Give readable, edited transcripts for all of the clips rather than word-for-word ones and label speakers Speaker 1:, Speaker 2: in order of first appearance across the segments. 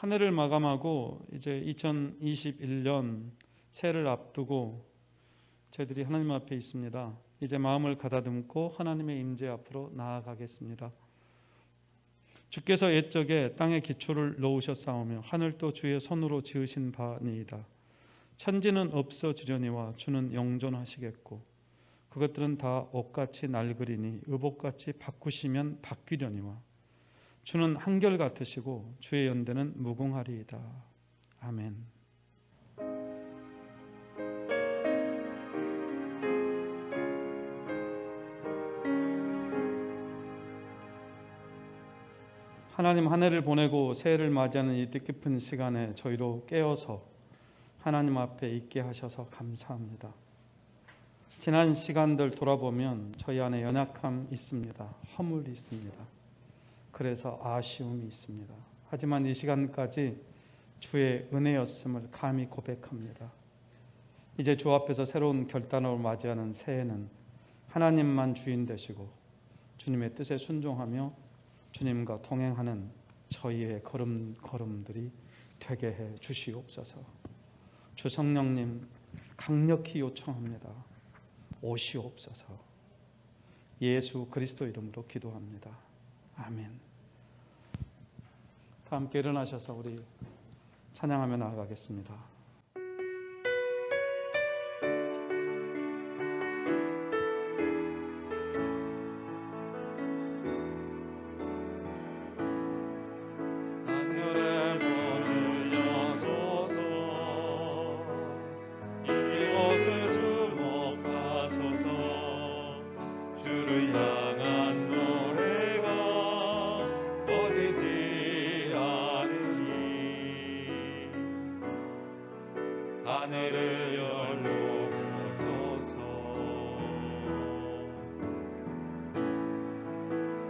Speaker 1: 한 해를 마감하고 이제 2021년 새해를 앞두고 저희들이 하나님 앞에 있습니다. 이제 마음을 가다듬고 하나님의 임재 앞으로 나아가겠습니다. 주께서 옛적에 땅에 기초를 놓으셨사오며 하늘도 주의 손으로 지으신 바니이다. 천지는 없어지려니와 주는 영존하시겠고 그것들은 다 옷같이 낡으리니 의복같이 바꾸시면 바뀌려니와 주는 한결같으시고 주의 연대는 무궁하리이다. 아멘. 하나님, 한 해를 보내고 새해를 맞이하는 이 뜻깊은 시간에 저희로 깨어서 하나님 앞에 있게 하셔서 감사합니다. 지난 시간들 돌아보면 저희 안에 연약함 있습니다. 허물이 있습니다. 그래서 아쉬움이 있습니다. 하지만 이 시간까지 주의 은혜였음을 감히 고백합니다. 이제 주 앞에서 새로운 결단을 맞이하는 새해는 하나님만 주인 되시고 주님의 뜻에 순종하며 주님과 동행하는 저희의 걸음들이 되게 해 주시옵소서. 주 성령님 강력히 요청합니다. 오시옵소서. 예수 그리스도 이름으로 기도합니다. 아멘. 다 함께 일어나셔서 우리 찬양하며 나아가겠습니다.
Speaker 2: 하늘을 열어보소서.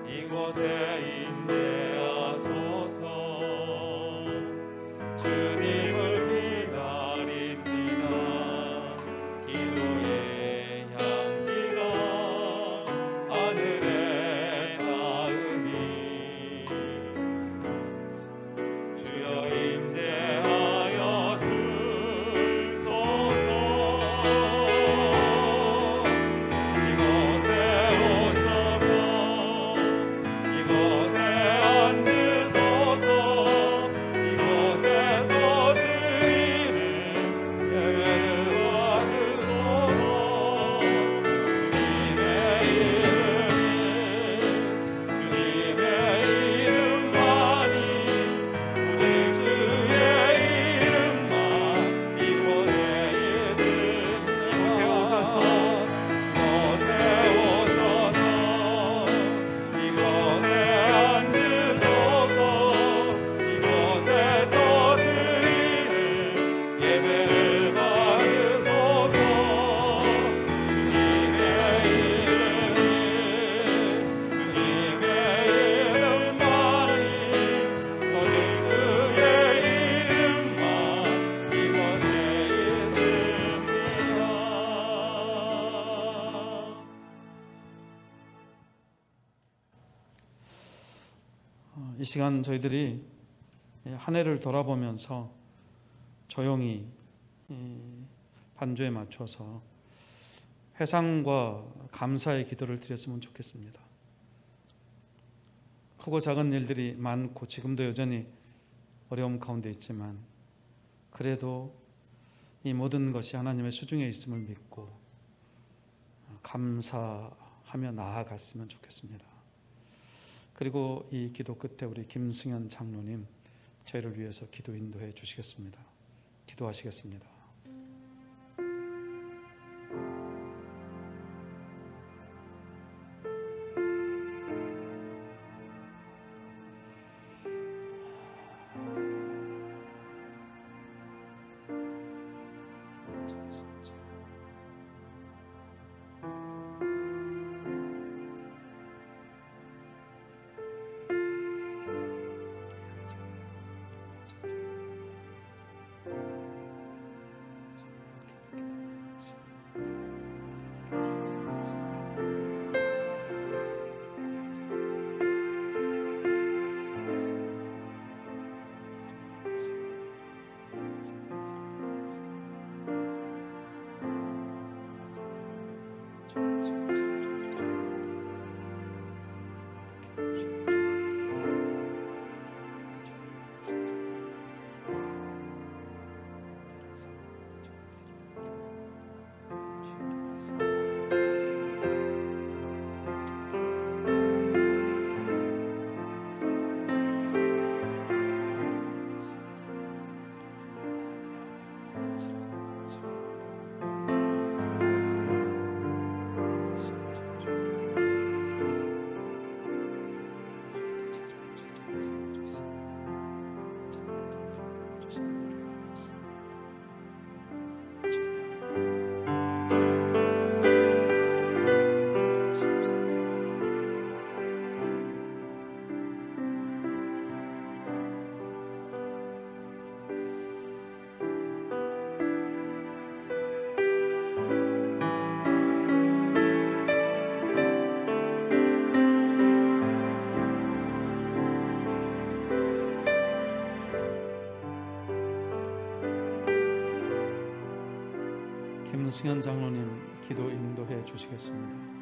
Speaker 2: 이곳에 임재하소서. 주님을 기다립니다. 기도의 향기가 하늘에 닿으니 주여 임재하여
Speaker 1: 이 시간 저희들이 한 해를 돌아보면서 조용히 반주에 맞춰서 회상과 감사의 기도를 드렸으면 좋겠습니다. 크고 작은 일들이 많고 지금도 여전히 어려움 가운데 있지만 그래도 이 모든 것이 하나님의 수중에 있음을 믿고 감사하며 나아갔으면 좋겠습니다. 그리고 이 기도 끝에 우리 김승현 장로님 저희를 위해서 기도 인도해 주시겠습니다. 기도하시겠습니다. 김승현 장로님 기도 인도해 주시겠습니다.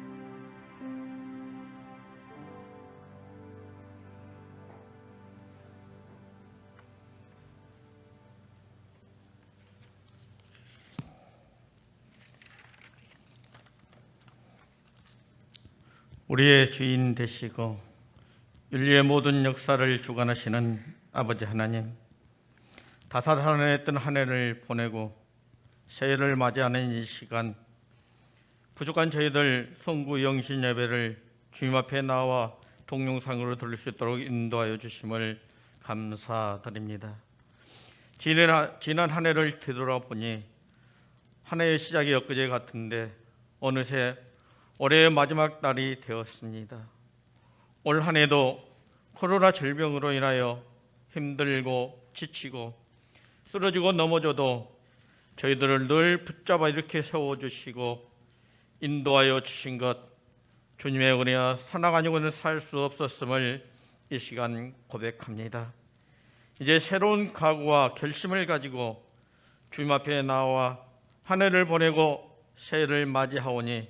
Speaker 3: 우리의 주인 되시고 인류의 모든 역사를 주관하시는 아버지 하나님, 다사다난했던 한 해를 보내고 새해를 맞이하는 이 시간, 부족한 저희들 성구 영신 예배를 주님 앞에 나와 동영상으로 들을 수 있도록 인도하여 주심을 감사드립니다. 지난 한 해를 되돌아보니 한 해의 시작이 엊그제 같은데 어느새 올해의 마지막 날이 되었습니다. 올 한 해도 코로나 질병으로 인하여 힘들고 지치고 쓰러지고 넘어져도 저희들을 늘 붙잡아 이렇게 세워주시고 인도하여 주신 것, 주님의 은혜와 사랑 아니고는 살 수 없었음을 이 시간 고백합니다. 이제 새로운 각오와 결심을 가지고 주님 앞에 나와 한 해를 보내고 새해를 맞이하오니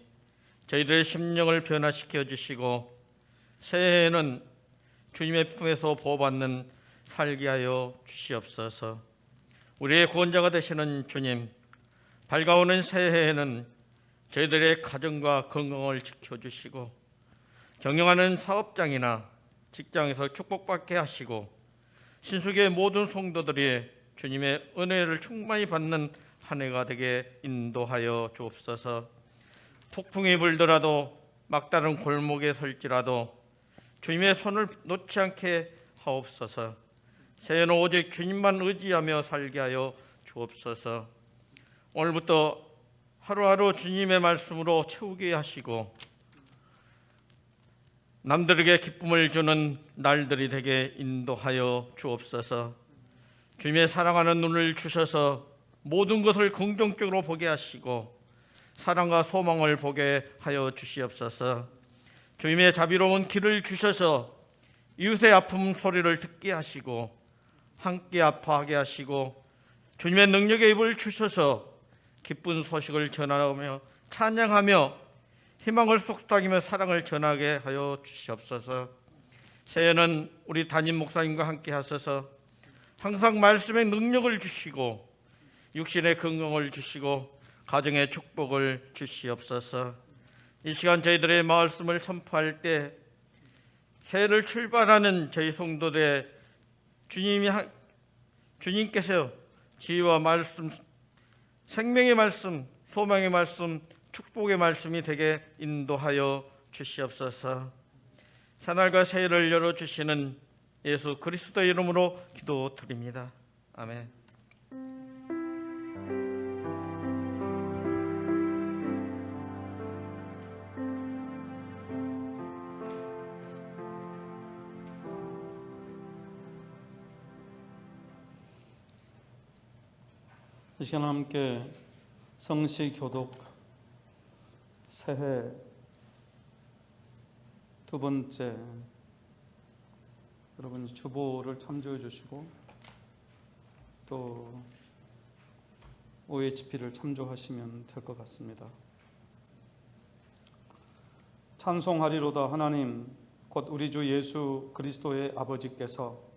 Speaker 3: 저희들의 심령을 변화시켜 주시고 새해에는 주님의 품에서 보호받는 살게 하여 주시옵소서. 우리의 구원자가 되시는 주님, 밝아오는 새해에는 저희들의 가정과 건강을 지켜주시고 경영하는 사업장이나 직장에서 축복받게 하시고 신수계의 모든 성도들이 주님의 은혜를 충만히 받는 한 해가 되게 인도하여 주옵소서. 폭풍이 불더라도 막다른 골목에 설지라도 주님의 손을 놓지 않게 하옵소서. 새해는 오직 주님만 의지하며 살게 하여 주옵소서. 오늘부터 하루하루 주님의 말씀으로 채우게 하시고 남들에게 기쁨을 주는 날들이 되게 인도하여 주옵소서. 주님의 사랑하는 눈을 주셔서 모든 것을 긍정적으로 보게 하시고 사랑과 소망을 보게 하여 주시옵소서. 주님의 자비로운 길을 주셔서 이웃의 아픔 소리를 듣게 하시고 함께 아파하게 하시고 주님의 능력의 입을 주셔서 기쁜 소식을 전하며 찬양하며 희망을 쏟아기며 사랑을 전하게 하여 주시옵소서. 새해는 우리 담임 목사님과 함께 하셔서 항상 말씀의 능력을 주시고 육신의 건강을 주시고 가정의 축복을 주시옵소서. 이 시간 저희들의 말씀을 선포할 때 새해를 출발하는 저희 성도들의 주님께서 지혜와 말씀, 생명의 말씀, 소망의 말씀, 축복의 말씀이 되게 인도하여 주시옵소서. 새날과 새해를 열어주시는 예수 그리스도의 이름으로 기도드립니다. 아멘.
Speaker 1: 이 시간 함께 성시 교독 새해 두 번째, 여러분 주보를 참조해 주시고 또 OHP를 참조하시면 될 것 같습니다. 찬송하리로다 하나님 곧 우리 주 예수 그리스도의 아버지께서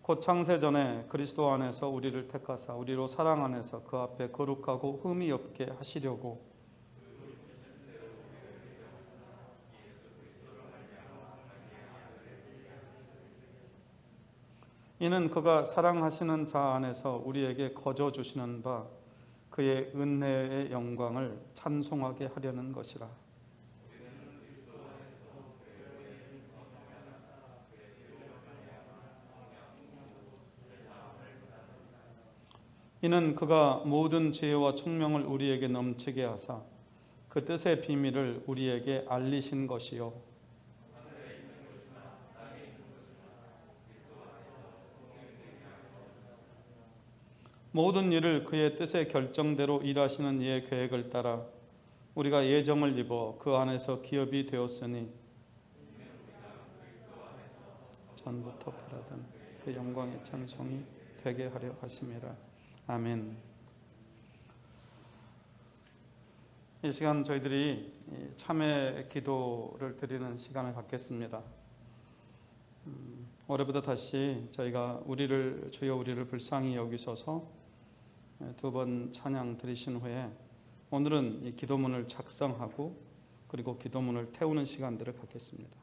Speaker 1: 곧 창세전에 그리스도 안에서 우리를 택하사 우리로 사랑 안에서 그 앞에 거룩하고 흠이 없게 하시려고 이는 그가 사랑하시는 자 안에서 우리에게 거저 주시는 바 그의 은혜의 영광을 찬송하게 하려는 것이라. 이는 그가 모든 지혜와 총명을 우리에게 넘치게 하사 그 뜻의 비밀을 우리에게 알리신 것이요 모든 일을 그의 뜻의 결정대로 일하시는 이의 계획을 따라 우리가 예정을 입어 그 안에서 기업이 되었으니 전부터 바라던 그 영광의 찬송이 되게 하려 하심이라. 아멘. 이 시간 저희들이 참회 기도를 드리는 시간을 갖겠습니다. 올해부터 다시 저희가 주여 우리를 불쌍히 여기소서 두 번 찬양 드리신 후에 오늘은 이 기도문을 작성하고 그리고 기도문을 태우는 시간들을 갖겠습니다.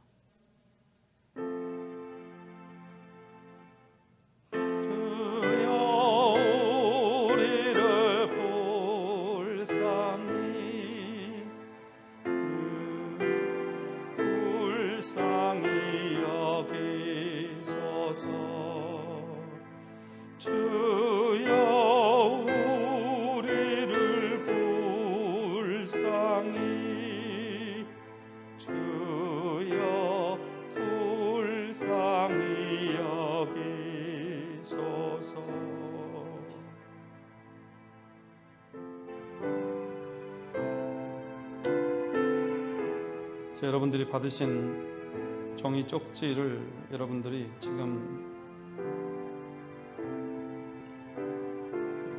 Speaker 1: 여러분들이 받으신 종이 쪽지를 여러분들이 지금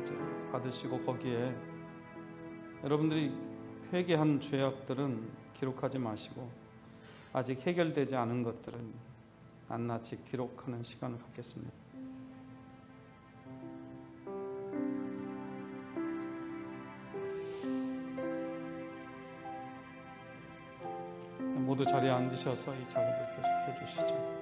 Speaker 1: 이제 받으시고 거기에 여러분들이 회개한 죄악들은 기록하지 마시고 아직 해결되지 않은 것들은 낱낱이 기록하는 시간을 갖겠습니다. 모두 자리에 앉으셔서 이 작업을 계속해 주시죠.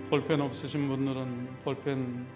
Speaker 1: 볼펜 없으신 분들은 볼펜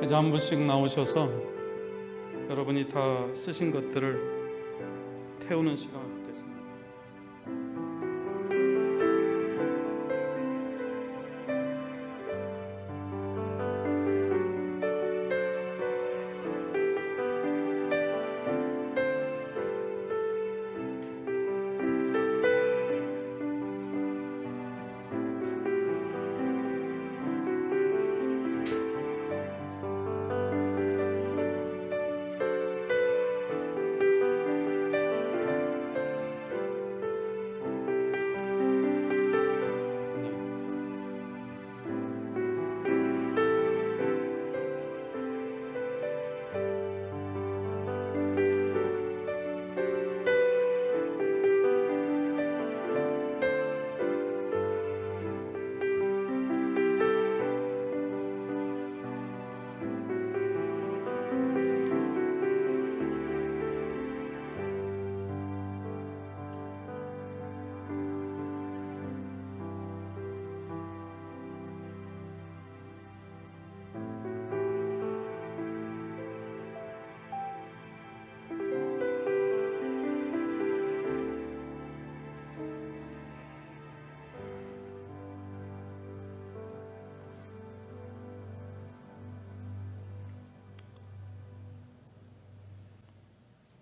Speaker 1: 이제 한 분씩 나오셔서 여러분이 다 쓰신 것들을 태우는 시간을 갖겠습니다.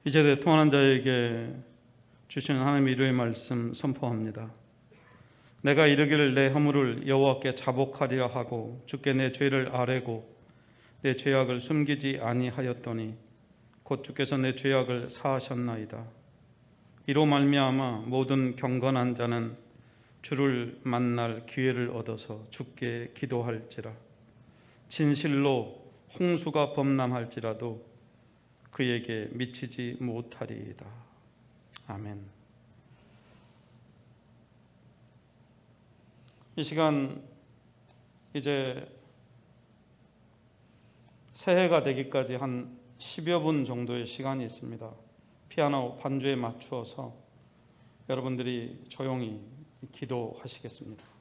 Speaker 1: 이제 통하는 자에게 주시는 하나님의 위로의 말씀 선포합니다. 내가 이르기를 내 허물을 여호와께 자복하리라 하고 주께 내 죄를 아뢰고 내 죄악을 숨기지 아니하였더니 곧 주께서 내 죄악을 사하셨나이다. 이로 말미암아 모든 경건한 자는 주를 만날 기회를 얻어서 주께 기도할지라. 진실로 홍수가 범람할지라도 그에게 미치지 못하리이다. 아멘. 이 시간 이제 새해가 되기까지 한 10여 분 정도의 시간이 있습니다. 피아노 반주에 맞추어서 여러분들이 조용히 기도하시겠습니다.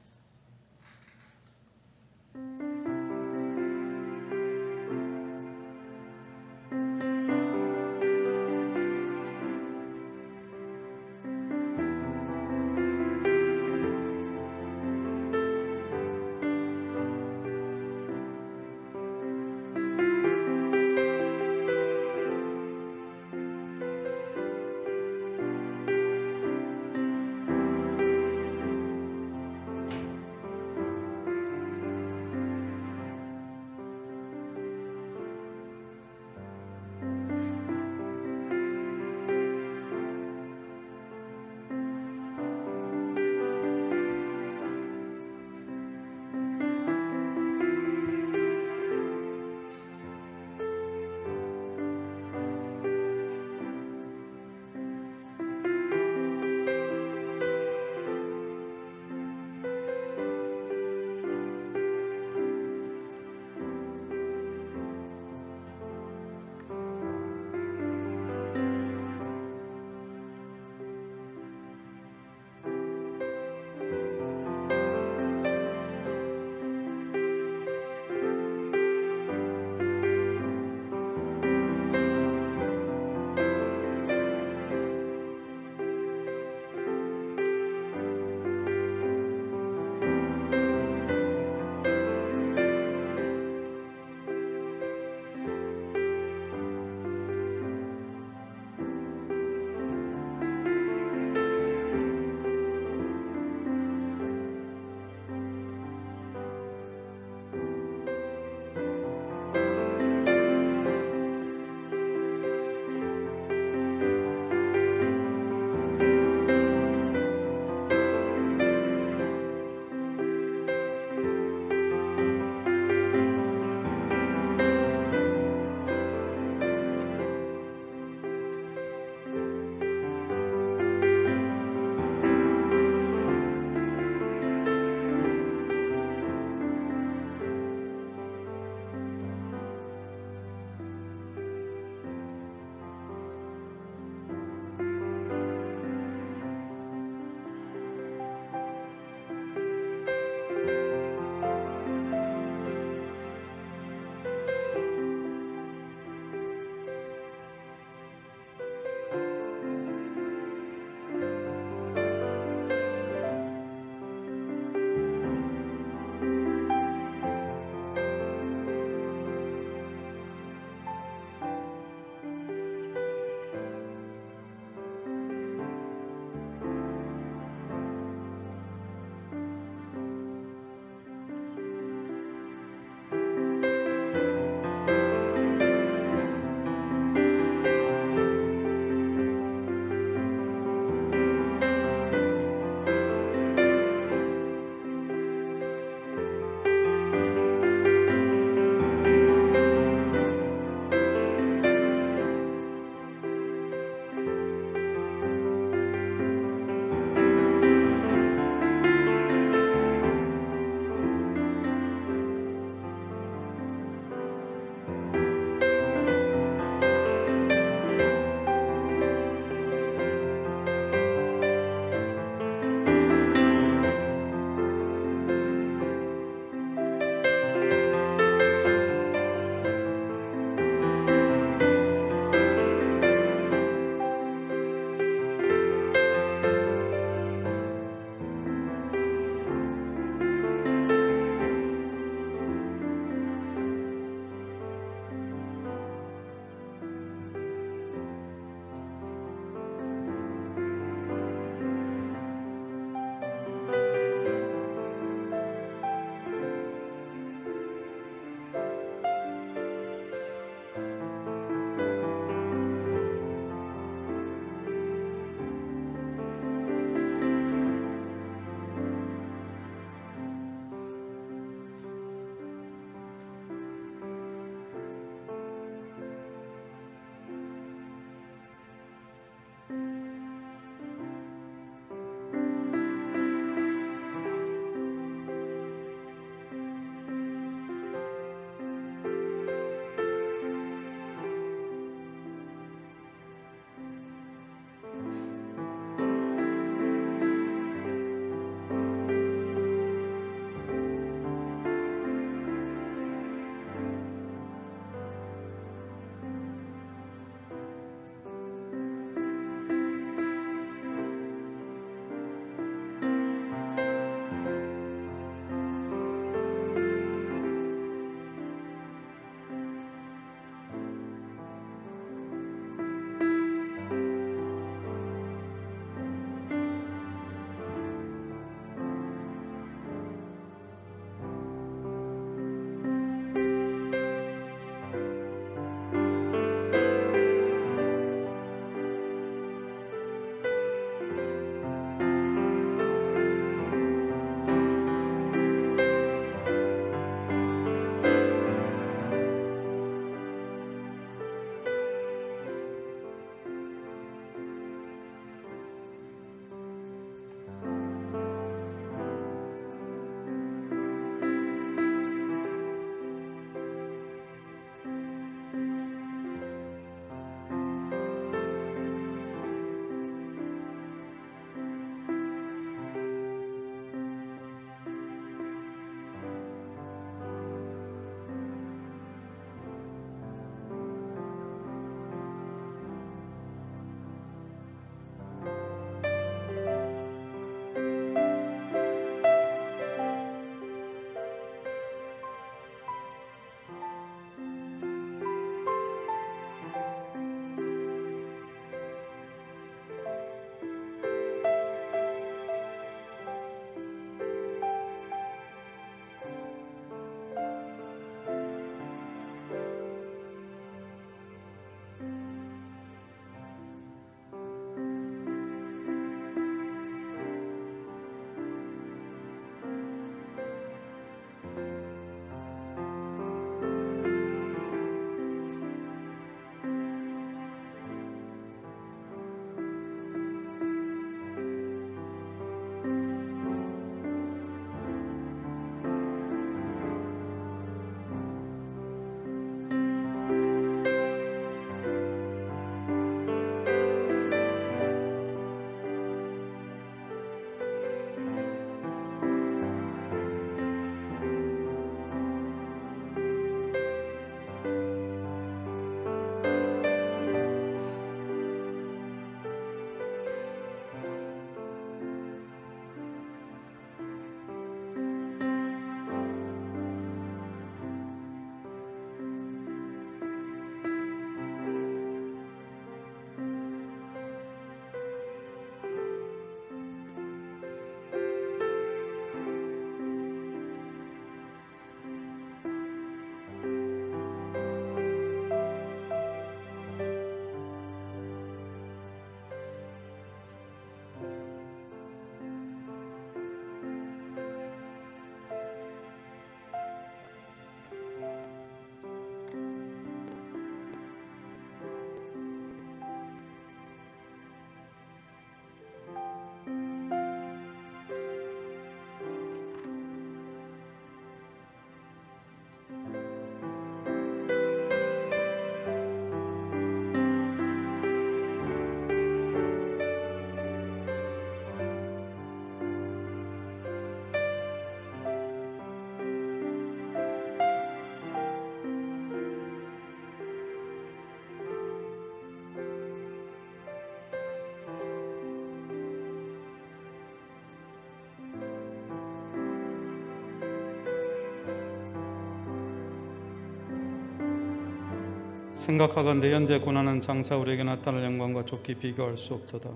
Speaker 1: 생각하건대 현재 고난은 장차 우리에게 나타날 영광과 좁게 비교할 수 없도다.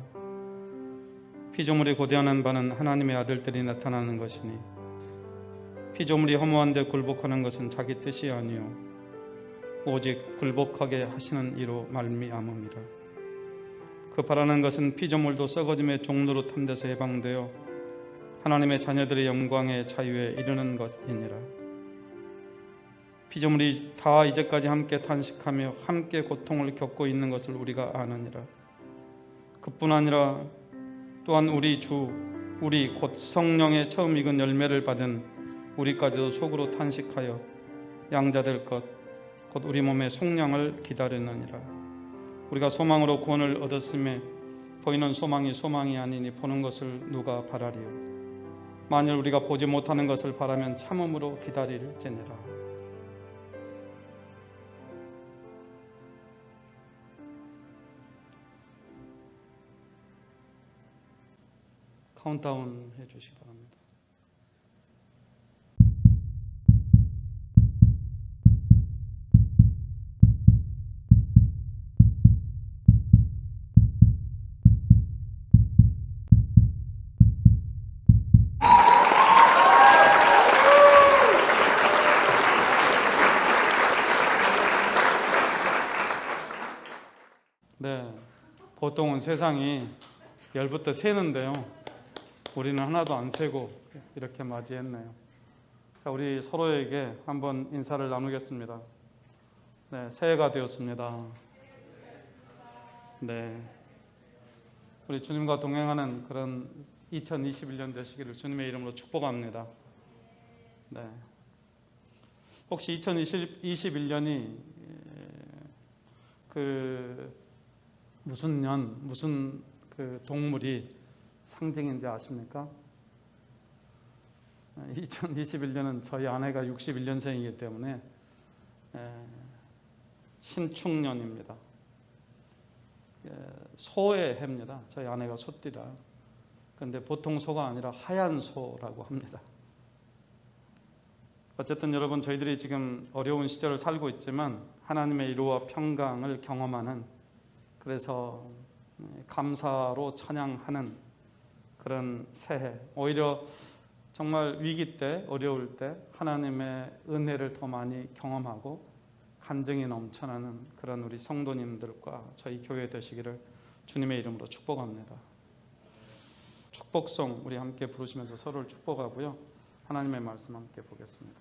Speaker 1: 피조물이 고대하는 바는 하나님의 아들들이 나타나는 것이니 피조물이 허무한데 굴복하는 것은 자기 뜻이 아니요 오직 굴복하게 하시는 이로 말미암음이라. 그 바라는 것은 피조물도 썩어짐의 종로로 탐돼서 해방되어 하나님의 자녀들의 영광의 자유에 이르는 것이니라. 피조물이 다 이제까지 함께 탄식하며 함께 고통을 겪고 있는 것을 우리가 아느니라. 그뿐 아니라 또한 우리 주 우리 곧 성령의 처음 익은 열매를 받은 우리까지도 속으로 탄식하여 양자될 것 곧 우리 몸의 속량을 기다리느니라. 우리가 소망으로 구원을 얻었음에 보이는 소망이 소망이 아니니 보는 것을 누가 바라리요. 만일 우리가 보지 못하는 것을 바라면 참음으로 기다릴지니라. 카운트다운 해주시기 바랍니다. 네, 보통은 세상이 열부터 세는데요. 우리는 하나도 안 세고 이렇게 맞이했네요. 자, 우리 서로에게 한번 인사를 나누겠습니다. 네, 새해가 되었습니다. 네, 우리 주님과 동행하는 그런 2021년 되시기를 주님의 이름으로 축복합니다. 네, 혹시 2021년이 무슨 년, 무슨 동물이 상징인지 아십니까? 2021년은 저희 아내가 61년생이기 때문에 신축년입니다. 소의 해입니다. 저희 아내가 소띠라. 그런데 보통 소가 아니라 하얀 소라고 합니다. 어쨌든 여러분, 저희들이 지금 어려운 시절을 살고 있지만 하나님의 위로와 평강을 경험하는, 그래서 감사로 찬양하는 그런 새해, 오히려 정말 위기 때, 어려울 때 하나님의 은혜를 더 많이 경험하고 간증이 넘쳐나는 그런 우리 성도님들과 저희 교회 되시기를 주님의 이름으로 축복합니다. 축복송 우리 함께 부르시면서 서로를 축복하고요. 하나님의 말씀 함께 보겠습니다.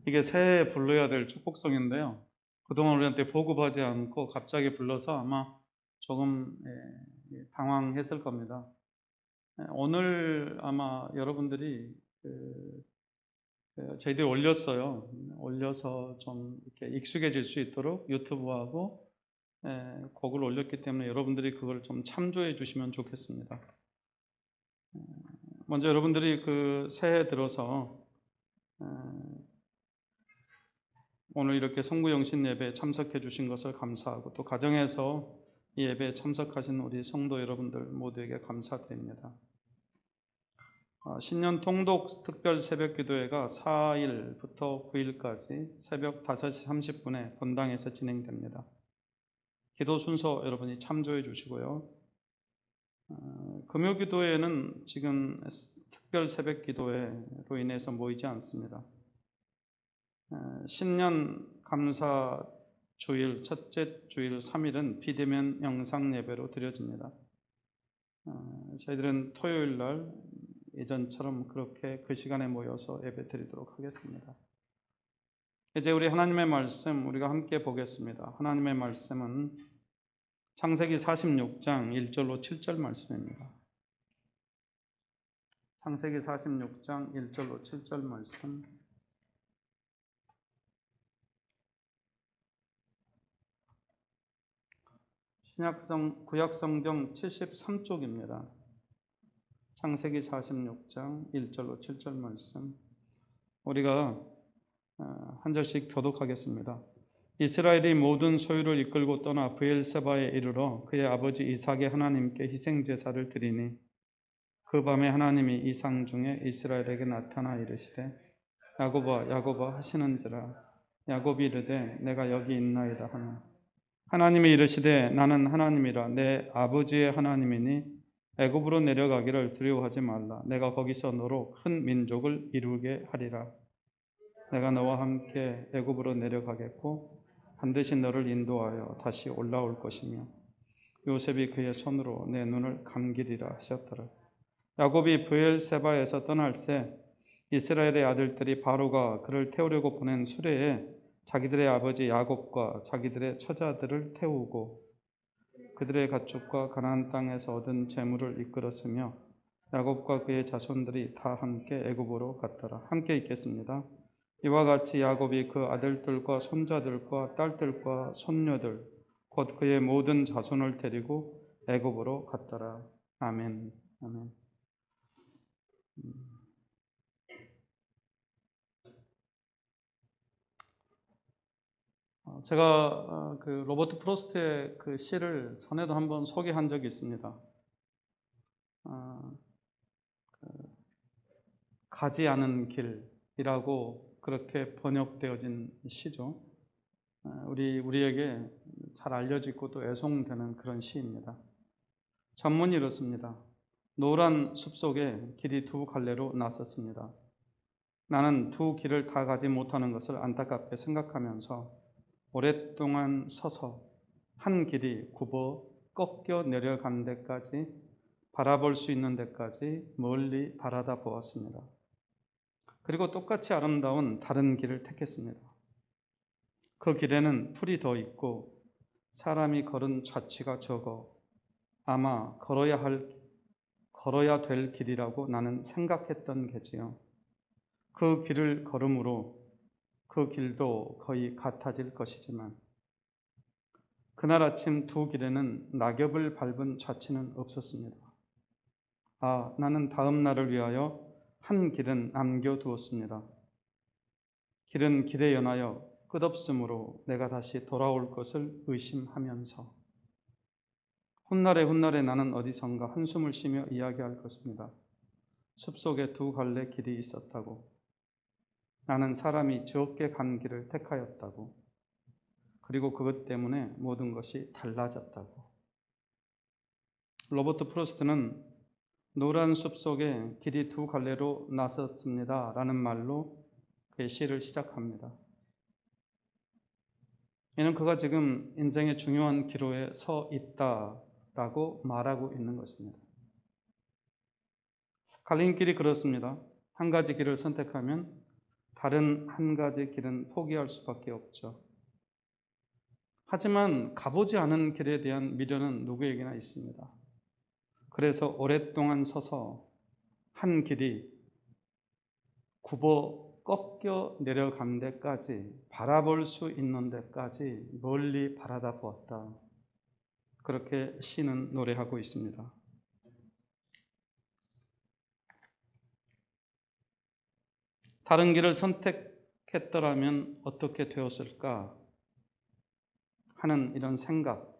Speaker 1: 이게 새해에 불러야 될 축복성인데요. 그동안 우리한테 보급하지 않고 갑자기 불러서 아마 조금 당황했을 겁니다. 오늘 아마 여러분들이 저희들이 올렸어요. 올려서 좀 이렇게 익숙해질 수 있도록 유튜브하고 곡을 올렸기 때문에 여러분들이 그걸 좀 참조해 주시면 좋겠습니다. 먼저 여러분들이 그 새해 들어서 오늘 이렇게 성구영신 예배에 참석해 주신 것을 감사하고, 또 가정에서 이 예배에 참석하신 우리 성도 여러분들 모두에게 감사드립니다. 신년 통독 특별 새벽 기도회가 4일부터 9일까지 새벽 5시 30분에 본당에서 진행됩니다. 기도 순서 여러분이 참조해 주시고요. 금요 기도회는 지금 특별 새벽 기도회로 인해서 모이지 않습니다. 신년 감사 주일, 첫째 주일 3일은 비대면 영상 예배로 드려집니다. 저희들은 토요일 날 예전처럼 그렇게 그 시간에 모여서 예배 드리도록 하겠습니다. 이제 우리 하나님의 말씀 우리가 함께 보겠습니다. 하나님의 말씀은 창세기 46장 1절로 7절 말씀입니다. 창세기 46장 1절로 7절 말씀. 구약성경 73쪽입니다. 창세기 46장 1절로 7절 말씀. 우리가 한 절씩 교독하겠습니다. 이스라엘이 모든 소유를 이끌고 떠나 브엘세바에 이르러 그의 아버지 이삭의 하나님께 희생제사를 드리니 그 밤에 하나님이 이상 중에 이스라엘에게 나타나 이르시되 야곱아 야곱아 하시는지라. 야곱이 이르되 내가 여기 있나이다 하며 하나님이 이르시되 나는 하나님이라 내 아버지의 하나님이니 애굽으로 내려가기를 두려워하지 말라. 내가 거기서 너로 큰 민족을 이루게 하리라. 내가 너와 함께 애굽으로 내려가겠고 반드시 너를 인도하여 다시 올라올 것이며 요셉이 그의 손으로 내 눈을 감기리라 하셨더라. 야곱이 브엘세바에서 떠날새 이스라엘의 아들들이 바로가 그를 태우려고 보낸 수레에 자기들의 아버지 야곱과 자기들의 처자들을 태우고 그들의 가축과 가나안 땅에서 얻은 재물을 이끌었으며 야곱과 그의 자손들이 다 함께 애굽으로 갔더라. 함께 읽겠습니다. 이와 같이 야곱이 그 아들들과 손자들과 딸들과 손녀들 곧 그의 모든 자손을 데리고 애굽으로 갔더라. 아멘. 아멘. 제가 그 로버트 프로스트의 그 시를 전에도 한번 소개한 적이 있습니다. 가지 않은 길이라고 그렇게 번역되어진 시죠. 우리에게 잘 알려지고 또 애송되는 그런 시입니다. 전문이 이렇습니다. 노란 숲속에 길이 두 갈래로 나섰습니다. 나는 두 길을 다 가지 못하는 것을 안타깝게 생각하면서 오랫동안 서서 한 길이 굽어 꺾여 내려간 데까지 바라볼 수 있는 데까지 멀리 바라다 보았습니다. 그리고 똑같이 아름다운 다른 길을 택했습니다. 그 길에는 풀이 더 있고 사람이 걸은 좌치가 적어 아마 걸어야 될 길이라고 나는 생각했던 게지요. 그 길을 걸음으로 그 길도 거의 같아질 것이지만 그날 아침 두 길에는 낙엽을 밟은 좌치는 없었습니다. 나는 다음 날을 위하여 한 길은 남겨두었습니다. 길은 길에 연하여 끝없으므로 내가 다시 돌아올 것을 의심하면서 훗날에 나는 어디선가 한숨을 쉬며 이야기할 것입니다. 숲속에 두 갈래 길이 있었다고. 나는 사람이 적게 간 길을 택하였다고. 그리고 그것 때문에 모든 것이 달라졌다고. 로버트 프로스트는 노란 숲속에 길이 두 갈래로 나섰습니다 라는 말로 그의 시를 시작합니다. 이는 그가 지금 인생의 중요한 기로에 서 있다라고 말하고 있는 것입니다. 갈림길이 그렇습니다. 한 가지 길을 선택하면 다른 한 가지 길은 포기할 수밖에 없죠. 하지만 가보지 않은 길에 대한 미련은 누구에게나 있습니다. 그래서 오랫동안 서서 한 길이 굽어 꺾여 내려간 데까지 바라볼 수 있는 데까지 멀리 바라다 보았다. 그렇게 시는 노래하고 있습니다. 다른 길을 선택했더라면 어떻게 되었을까 하는 이런 생각,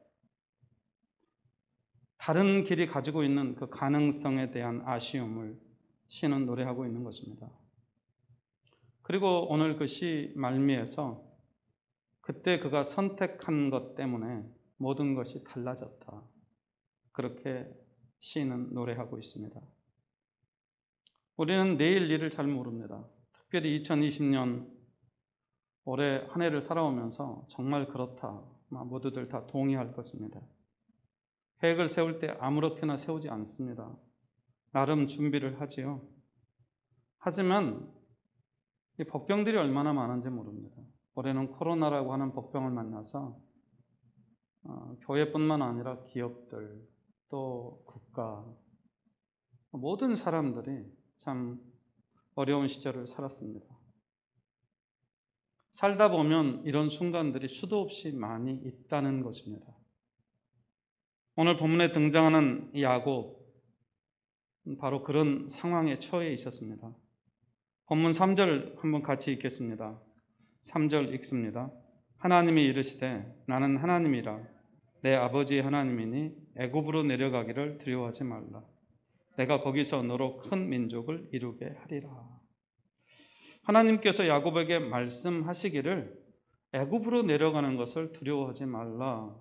Speaker 1: 다른 길이 가지고 있는 그 가능성에 대한 아쉬움을 시는 노래하고 있는 것입니다. 그리고 오늘 그 시 말미에서 그때 그가 선택한 것 때문에 모든 것이 달라졌다. 그렇게 시인은 노래하고 있습니다. 우리는 내일 일을 잘 모릅니다. 특별히 2020년 올해 한 해를 살아오면서 정말 그렇다. 모두들 다 동의할 것입니다. 계획을 세울 때 아무렇게나 세우지 않습니다. 나름 준비를 하지요. 하지만 이 복병들이 얼마나 많은지 모릅니다. 올해는 코로나라고 하는 복병을 만나서 교회뿐만 아니라 기업들, 또 국가, 모든 사람들이 참 어려운 시절을 살았습니다. 살다 보면 이런 순간들이 수도 없이 많이 있다는 것입니다. 오늘 본문에 등장하는 야곱, 바로 그런 상황에 처해 있었습니다. 본문 3절 한번 같이 읽겠습니다. 3절 읽습니다. 하나님이 이르시되 나는 하나님이라 내 아버지 하나님이니 애굽으로 내려가기를 두려워하지 말라. 내가 거기서 너로 큰 민족을 이루게 하리라. 하나님께서 야곱에게 말씀하시기를 애굽으로 내려가는 것을 두려워하지 말라.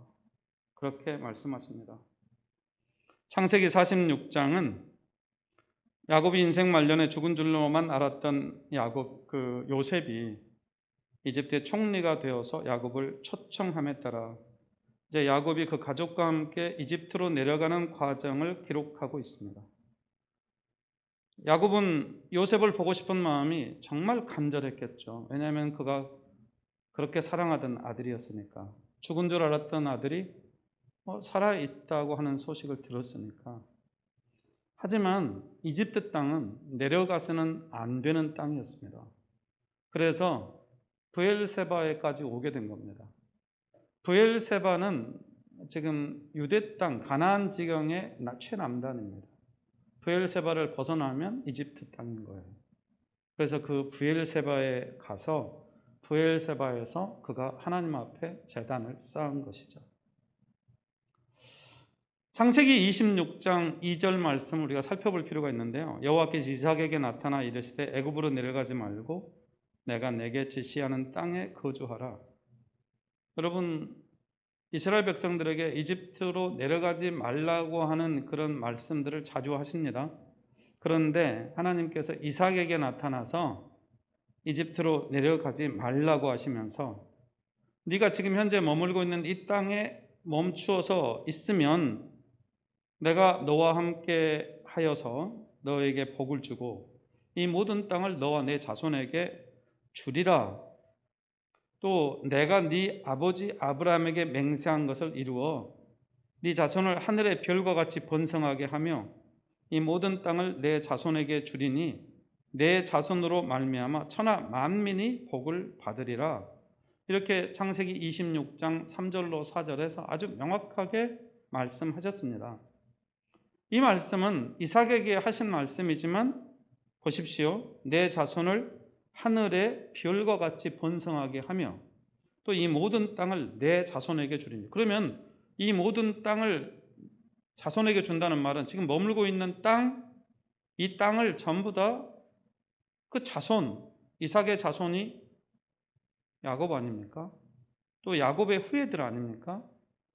Speaker 1: 그렇게 말씀하십니다. 창세기 46장은 야곱이 인생 말년에 죽은 줄로만 알았던 요셉이 이집트의 총리가 되어서 야곱을 초청함에 따라 이제 야곱이 그 가족과 함께 이집트로 내려가는 과정을 기록하고 있습니다. 야곱은 요셉을 보고 싶은 마음이 정말 간절했겠죠. 왜냐하면 그가 그렇게 사랑하던 아들이었으니까. 죽은 줄 알았던 아들이 살아있다고 하는 소식을 들었으니까. 하지만 이집트 땅은 내려가서는 안 되는 땅이었습니다. 그래서 브엘세바에까지 오게 된 겁니다. 브엘세바는 지금 유대 땅 가나안 지경의 최남단입니다. 브엘세바를 벗어나면 이집트 땅인 거예요. 그래서 그 브엘세바에 가서 브엘세바에서 그가 하나님 앞에 제단을 쌓은 것이죠. 창세기 26장 2절 말씀 우리가 살펴볼 필요가 있는데요. 여호와께서 이삭에게 나타나 이르시되 애굽으로 내려가지 말고 내가 내게 지시하는 땅에 거주하라. 여러분, 이스라엘 백성들에게 이집트로 내려가지 말라고 하는 그런 말씀들을 자주 하십니다. 그런데 하나님께서 이삭에게 나타나서 이집트로 내려가지 말라고 하시면서 네가 지금 현재 머물고 있는 이 땅에 멈추어서 있으면 내가 너와 함께 하여서 너에게 복을 주고 이 모든 땅을 너와 내 자손에게 주리라. 또 내가 네 아버지 아브라함에게 맹세한 것을 이루어 네 자손을 하늘의 별과 같이 번성하게 하며 이 모든 땅을 내 자손에게 주리니 내 자손으로 말미암아 천하 만민이 복을 받으리라. 이렇게 창세기 26장 3절로 4절에서 아주 명확하게 말씀하셨습니다. 이 말씀은 이삭에게 하신 말씀이지만 보십시오. 내 자손을 하늘의 별과 같이 번성하게 하며 또 이 모든 땅을 내 자손에게 주리니. 그러면 이 모든 땅을 자손에게 준다는 말은 지금 머물고 있는 땅, 이 땅을 전부 다 그 자손, 이삭의 자손이 야곱 아닙니까? 또 야곱의 후예들 아닙니까?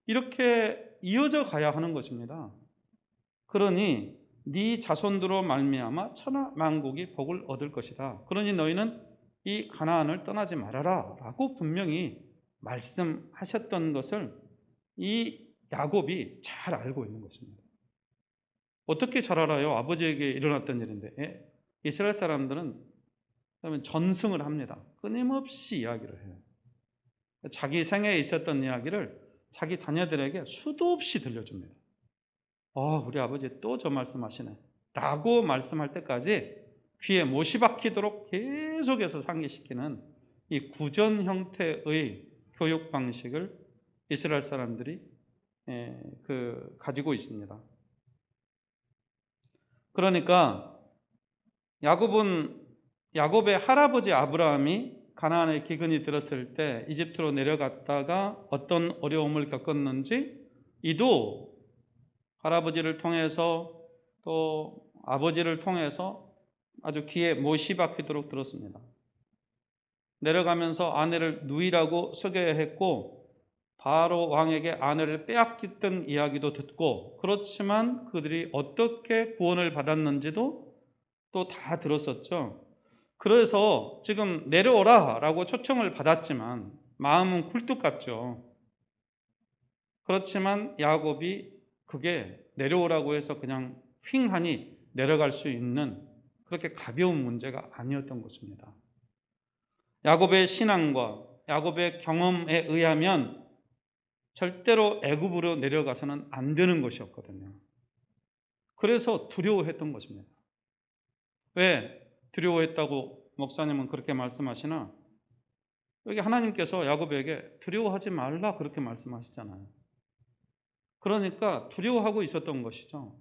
Speaker 1: 이렇게 이어져 가야 하는 것입니다. 그러니 네 자손들로 말미암아 천하 만국이 복을 얻을 것이다. 그러니 너희는 이 가나안을 떠나지 말아라 라고 분명히 말씀하셨던 것을 이 야곱이 잘 알고 있는 것입니다. 어떻게 잘 알아요? 아버지에게 일어났던 일인데. 이스라엘 사람들은 그러면 전승을 합니다. 끊임없이 이야기를 해요. 자기 생애에 있었던 이야기를 자기 자녀들에게 수도 없이 들려줍니다. 우리 아버지 또 저 말씀하시네 라고 말씀할 때까지 귀에 못이 박히도록 계속해서 상기시키는 이 구전 형태의 교육 방식을 이스라엘 사람들이 가지고 있습니다. 그러니까 야곱의 할아버지 아브라함이 가나안에 기근이 들었을 때 이집트로 내려갔다가 어떤 어려움을 겪었는지 이도 할아버지를 통해서 또 아버지를 통해서 아주 귀에 못이 박히도록 들었습니다. 내려가면서 아내를 누이라고 속여야 했고 바로 왕에게 아내를 빼앗겼던 이야기도 듣고, 그렇지만 그들이 어떻게 구원을 받았는지도 또 다 들었었죠. 그래서 지금 내려오라 라고 초청을 받았지만 마음은 굴뚝 같죠. 그렇지만 야곱이 그게 내려오라고 해서 그냥 휑하니 내려갈 수 있는 그렇게 가벼운 문제가 아니었던 것입니다. 야곱의 신앙과 야곱의 경험에 의하면 절대로 애굽으로 내려가서는 안 되는 것이었거든요. 그래서 두려워했던 것입니다. 왜 두려워했다고 목사님은 그렇게 말씀하시나? 여기 하나님께서 야곱에게 두려워하지 말라 그렇게 말씀하시잖아요. 그러니까 두려워하고 있었던 것이죠.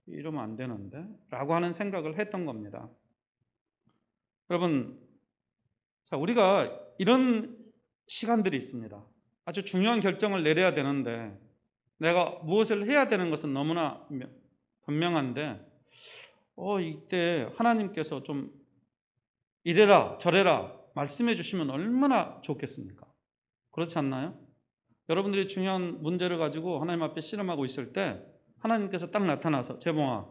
Speaker 1: 이러면 안 되는데 라고 하는 생각을 했던 겁니다. 여러분, 자, 우리가 이런 시간들이 있습니다. 아주 중요한 결정을 내려야 되는데 내가 무엇을 해야 되는 것은 너무나 분명한데 이때 하나님께서 좀 이래라 저래라 말씀해 주시면 얼마나 좋겠습니까? 그렇지 않나요? 여러분들이 중요한 문제를 가지고 하나님 앞에 씨름하고 있을 때 하나님께서 딱 나타나서 재봉아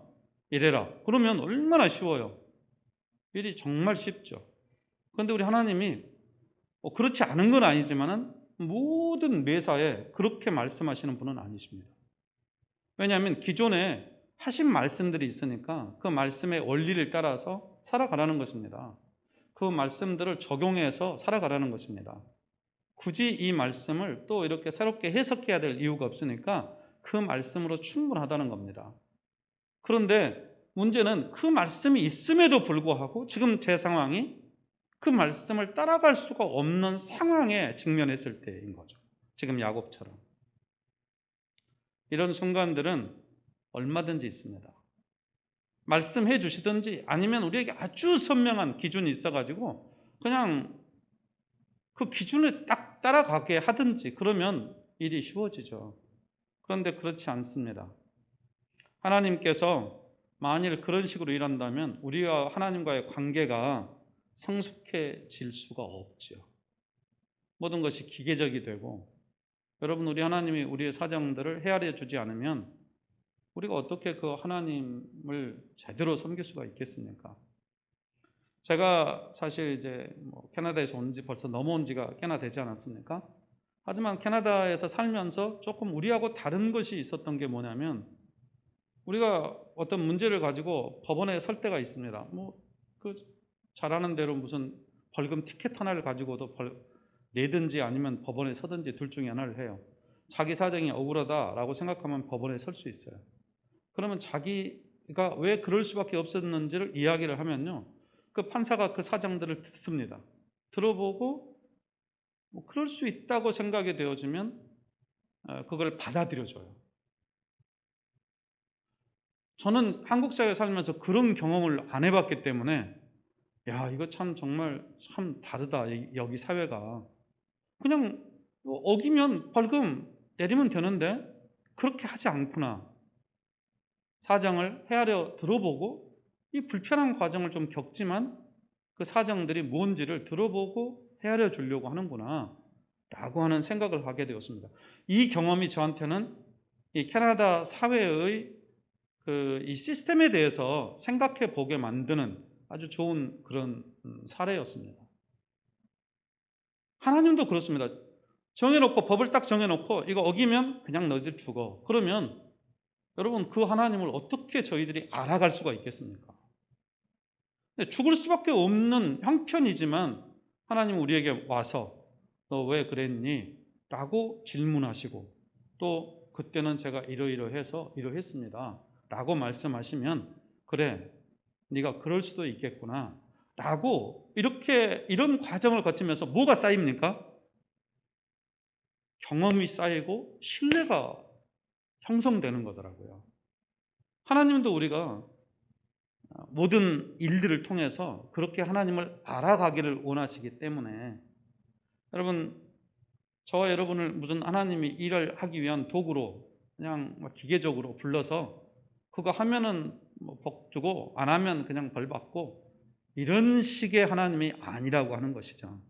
Speaker 1: 이래라 그러면 얼마나 쉬워요. 일이 정말 쉽죠. 그런데 우리 하나님이 그렇지 않은 건 아니지만은 모든 매사에 그렇게 말씀하시는 분은 아니십니다. 왜냐하면 기존에 하신 말씀들이 있으니까 그 말씀의 원리를 따라서 살아가라는 것입니다. 그 말씀들을 적용해서 살아가라는 것입니다. 굳이 이 말씀을 또 이렇게 새롭게 해석해야 될 이유가 없으니까 그 말씀으로 충분하다는 겁니다. 그런데 문제는 그 말씀이 있음에도 불구하고 지금 제 상황이 그 말씀을 따라갈 수가 없는 상황에 직면했을 때인 거죠. 지금 야곱처럼. 이런 순간들은 얼마든지 있습니다. 말씀해 주시든지 아니면 우리에게 아주 선명한 기준이 있어가지고 그냥 그 기준을 딱 따라가게 하든지 그러면 일이 쉬워지죠. 그런데 그렇지 않습니다. 하나님께서 만일 그런 식으로 일한다면 우리와 하나님과의 관계가 성숙해질 수가 없죠. 모든 것이 기계적이 되고 여러분 우리 하나님이 우리의 사정들을 헤아려 주지 않으면 우리가 어떻게 그 하나님을 제대로 섬길 수가 있겠습니까? 제가 사실 이제 캐나다에서 온 지 벌써 넘어온 지가 꽤나 되지 않았습니까? 하지만 캐나다에서 살면서 조금 우리하고 다른 것이 있었던 게 뭐냐면 우리가 어떤 문제를 가지고 법원에 설 때가 있습니다. 잘 아는 대로 무슨 벌금 티켓 하나를 가지고도 내든지 아니면 법원에 서든지 둘 중에 하나를 해요. 자기 사정이 억울하다라고 생각하면 법원에 설 수 있어요. 그러면 자기가 왜 그럴 수밖에 없었는지를 이야기를 하면요. 그 판사가 그 사정들을 듣습니다. 들어보고 그럴 수 있다고 생각이 되어지면 그걸 받아들여줘요. 저는 한국 사회에 살면서 그런 경험을 안 해봤기 때문에 이거 참 정말 참 다르다. 여기 사회가. 그냥 어기면 벌금 내리면 되는데 그렇게 하지 않구나. 사정을 헤아려 들어보고 이 불편한 과정을 좀 겪지만 그 사정들이 뭔지를 들어보고 헤아려 주려고 하는구나 라고 하는 생각을 하게 되었습니다. 이 경험이 저한테는 이 캐나다 사회의 이 시스템에 대해서 생각해 보게 만드는 아주 좋은 그런 사례였습니다. 하나님도 그렇습니다. 정해놓고 법을 딱 정해놓고 이거 어기면 그냥 너희들 죽어. 그러면 여러분 그 하나님을 어떻게 저희들이 알아갈 수가 있겠습니까? 죽을 수밖에 없는 형편이지만 하나님은 우리에게 와서 너 왜 그랬니? 라고 질문하시고 또 그때는 제가 이러이러해서 이러했습니다. 라고 말씀하시면 그래 네가 그럴 수도 있겠구나 라고 이런 과정을 거치면서 뭐가 쌓입니까? 경험이 쌓이고 신뢰가 형성되는 거더라고요. 하나님도 우리가 모든 일들을 통해서 그렇게 하나님을 알아가기를 원하시기 때문에 여러분 저와 여러분을 무슨 하나님이 일을 하기 위한 도구로 그냥 기계적으로 불러서 그거 하면은 복 주고 안 하면 그냥 벌 받고 이런 식의 하나님이 아니라고 하는 것이죠.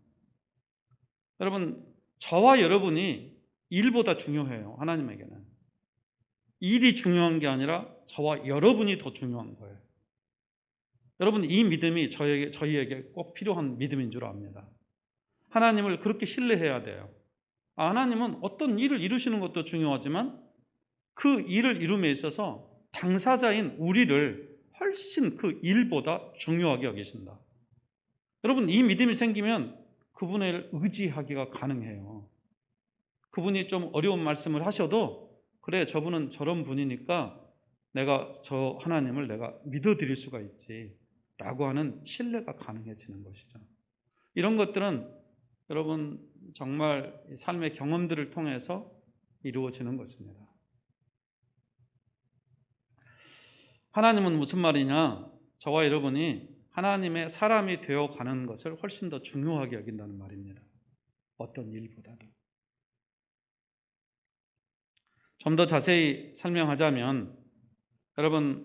Speaker 1: 여러분 저와 여러분이 일보다 중요해요. 하나님에게는. 일이 중요한 게 아니라 저와 여러분이 더 중요한 거예요. 여러분, 이 믿음이 저희에게 꼭 필요한 믿음인 줄 압니다. 하나님을 그렇게 신뢰해야 돼요. 하나님은 어떤 일을 이루시는 것도 중요하지만 그 일을 이룸에 있어서 당사자인 우리를 훨씬 그 일보다 중요하게 여기신다. 여러분, 이 믿음이 생기면 그분을 의지하기가 가능해요. 그분이 좀 어려운 말씀을 하셔도 그래, 저분은 저런 분이니까 내가 저 하나님을 내가 믿어드릴 수가 있지 라고 하는 신뢰가 가능해지는 것이죠. 이런 것들은 여러분 정말 삶의 경험들을 통해서 이루어지는 것입니다. 하나님은 무슨 말이냐? 저와 여러분이 하나님의 사람이 되어가는 것을 훨씬 더 중요하게 여긴다는 말입니다. 어떤 일보다도. 좀 더 자세히 설명하자면 여러분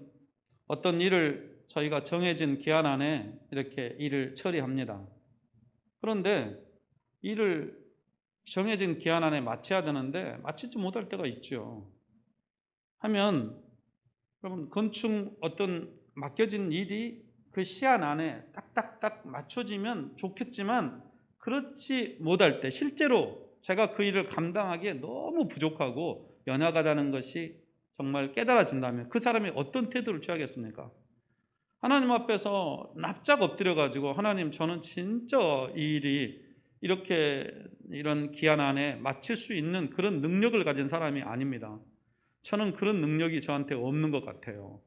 Speaker 1: 어떤 일을 저희가 정해진 기한 안에 이렇게 일을 처리합니다. 그런데 일을 정해진 기한 안에 마쳐야 되는데 마치지 못할 때가 있죠. 하면 여러분 건축 어떤 맡겨진 일이 그 시한 안에 딱딱딱 맞춰지면 좋겠지만 그렇지 못할 때 실제로 제가 그 일을 감당하기에 너무 부족하고 연약하다는 것이 정말 깨달아진다면 그 사람이 어떤 태도를 취하겠습니까? 하나님 앞에서 납작 엎드려가지고 하나님 저는 진짜 이 일이 이렇게 이런 기한 안에 마칠 수 있는 그런 능력을 가진 사람이 아닙니다. 저는 그런 능력이 저한테 없는 것 같아요.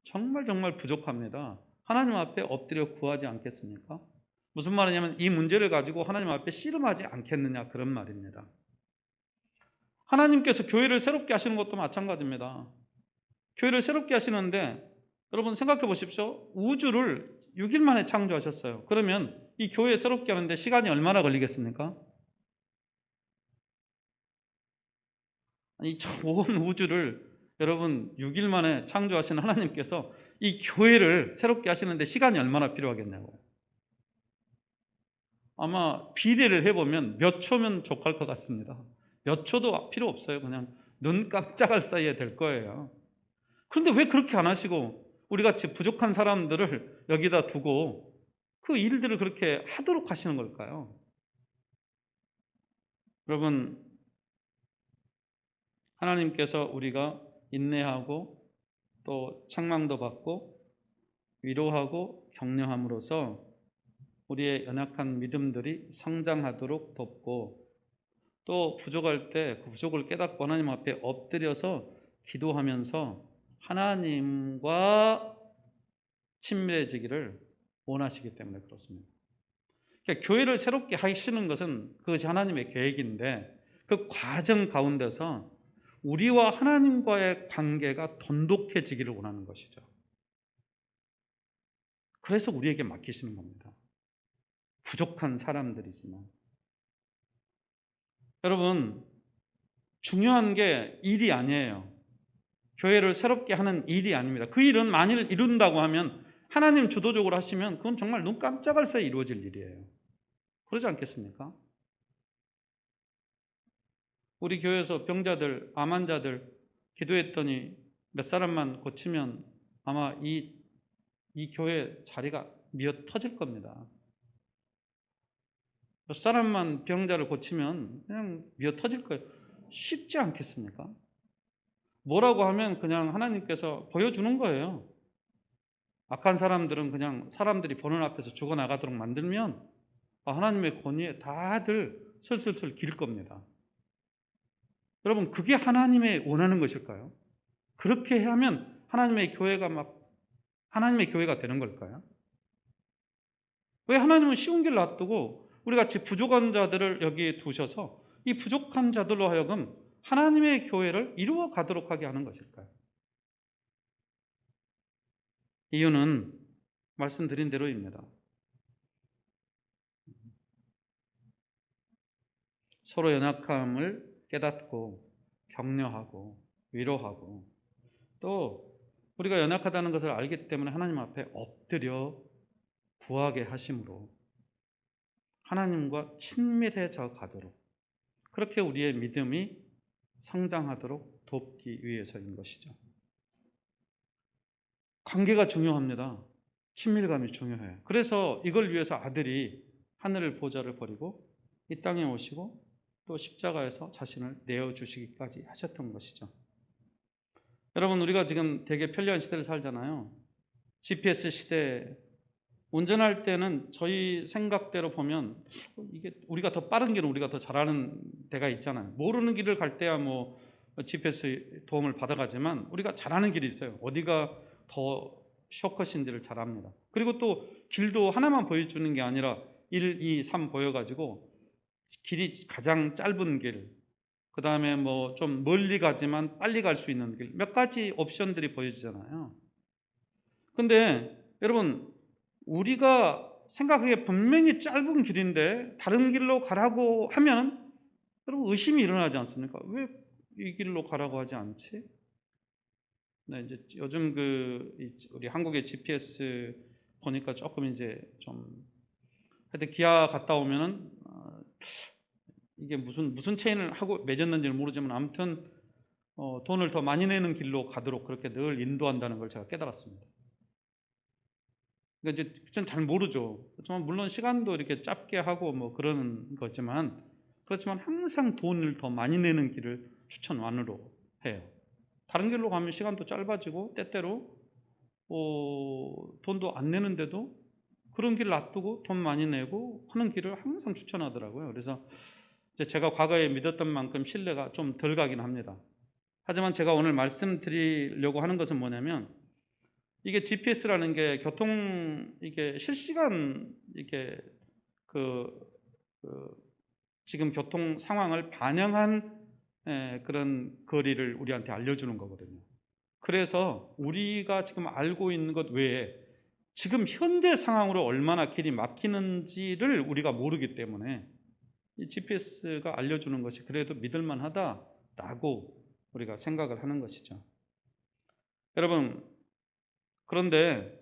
Speaker 1: 정말 부족합니다. 하나님 앞에 엎드려 구하지 않겠습니까? 무슨 말이냐면 이 문제를 가지고 하나님 앞에 씨름하지 않겠느냐 그런 말입니다. 하나님께서 교회를 새롭게 하시는 것도 마찬가지입니다. 교회를 새롭게 하시는데 여러분 생각해 보십시오. 우주를 6일 만에 창조하셨어요. 그러면 이 교회 새롭게 하는데 시간이 얼마나 걸리겠습니까? 이 온 우주를 여러분 6일 만에 창조하신 하나님께서 이 교회를 새롭게 하시는데 시간이 얼마나 필요하겠냐고요. 아마 비례를 해보면 몇 초면 족할 것 같습니다. 몇 초도 필요 없어요. 그냥 눈 깜짝할 사이에 될 거예요. 그런데 왜 그렇게 안 하시고 우리같이 부족한 사람들을 여기다 두고 그 일들을 그렇게 하도록 하시는 걸까요? 여러분 하나님께서 우리가 인내하고 또 책망도 받고 위로하고 격려함으로써 우리의 연약한 믿음들이 성장하도록 돕고 또 부족할 때 그 부족을 깨닫고 하나님 앞에 엎드려서 기도하면서 하나님과 친밀해지기를 원하시기 때문에 그렇습니다. 그러니까 교회를 새롭게 하시는 것은 그것이 하나님의 계획인데 그 과정 가운데서 우리와 하나님과의 관계가 돈독해지기를 원하는 것이죠. 그래서 우리에게 맡기시는 겁니다. 부족한 사람들이지만. 여러분, 중요한 게 일이 아니에요. 교회를 새롭게 하는 일이 아닙니다. 그 일은 만일 이룬다고 하면 하나님 주도적으로 하시면 그건 정말 눈 깜짝할 새에 이루어질 일이에요. 그러지 않겠습니까? 우리 교회에서 병자들, 암 환자들 기도했더니 몇 사람만 고치면 아마 이 교회 자리가 미어 터질 겁니다. 몇 사람만 병자를 고치면 그냥 미어 터질 거예요. 쉽지 않겠습니까? 뭐라고 하면 그냥 하나님께서 보여주는 거예요. 악한 사람들은 그냥 사람들이 보는 앞에서 죽어나가도록 만들면 하나님의 권위에 다들 슬슬슬 길 겁니다. 여러분 그게 하나님의 원하는 것일까요? 그렇게 하면 하나님의 교회가 되는 걸까요? 왜 하나님은 쉬운 길 놔두고 우리 같이 부족한 자들을 여기에 두셔서 이 부족한 자들로 하여금 하나님의 교회를 이루어 가도록 하게 하는 것일까요? 이유는 말씀드린 대로입니다. 서로 연약함을 깨닫고 격려하고 위로하고 또 우리가 연약하다는 것을 알기 때문에 하나님 앞에 엎드려 구하게 하심으로 하나님과 친밀해져 가도록 그렇게 우리의 믿음이 성장하도록 돕기 위해서인 것이죠. 관계가 중요합니다. 친밀감이 중요해요. 그래서 이걸 위해서 아들이 하늘 보좌를 버리고 이 땅에 오시고 또 십자가에서 자신을 내어주시기까지 하셨던 것이죠. 여러분, 우리가 지금 되게 편리한 시대를 살잖아요. GPS 시대, 운전할 때는 저희 생각대로 보면 이게 우리가 더 빠른 길은 우리가 더 잘하는 데가 있잖아요. 모르는 길을 갈 때야 뭐 GPS 도움을 받아가지만 우리가 잘하는 길이 있어요. 어디가 더 쇼컷인지를 잘 압니다. 그리고 또 길도 하나만 보여주는 게 아니라 1, 2, 3 보여가지고 길이 가장 짧은 길, 그 다음에 뭐 좀 멀리 가지만 빨리 갈 수 있는 길, 몇 가지 옵션들이 보여지잖아요. 근데 여러분, 우리가 생각하기에 분명히 짧은 길인데 다른 길로 가라고 하면 여러분 의심이 일어나지 않습니까? 왜 이 길로 가라고 하지 않지? 네, 이제 요즘 우리 한국의 GPS 보니까 조금 이제 좀 하여튼 기아 갔다 오면은 이게 무슨 체인을 하고 맺었는지는 모르지만 아무튼 돈을 더 많이 내는 길로 가도록 그렇게 늘 인도한다는 걸 제가 깨달았습니다. 그러니까 이제 전 잘 모르죠. 그렇지만 물론 시간도 이렇게 짧게 하고 뭐 그러는 거지만 그렇지만 항상 돈을 더 많이 내는 길을 추천완으로 해요. 다른 길로 가면 시간도 짧아지고 때때로 돈도 안 내는데도 그런 길을 놔두고 돈 많이 내고 하는 길을 항상 추천하더라고요. 그래서 이제 제가 과거에 믿었던 만큼 신뢰가 좀 덜 가긴 합니다. 하지만 제가 오늘 말씀드리려고 하는 것은 뭐냐면 이게 GPS라는 게 이게 실시간 이게 지금 교통 상황을 반영한 그런 거리를 우리한테 알려주는 거거든요. 그래서 우리가 지금 알고 있는 것 외에 지금 현재 상황으로 얼마나 길이 막히는지를 우리가 모르기 때문에 이 GPS가 알려주는 것이 그래도 믿을만하다라고 우리가 생각을 하는 것이죠. 여러분, 그런데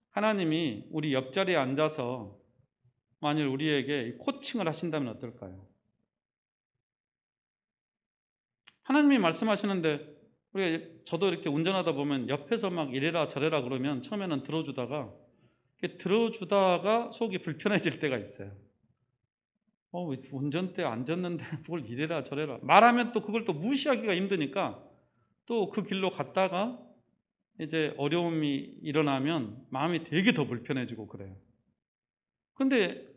Speaker 1: 하나님이 우리 옆자리에 앉아서 만일 우리에게 코칭을 하신다면 어떨까요? 하나님이 말씀하시는데 저도 이렇게 운전하다 보면 옆에서 막 이래라 저래라 그러면 처음에는 들어주다가 속이 불편해질 때가 있어요. 운전대에 앉았는데 뭘 이래라 저래라 말하면 또 그걸 또 무시하기가 힘드니까 또 그 길로 갔다가 이제 어려움이 일어나면 마음이 되게 더 불편해지고 그래요. 근데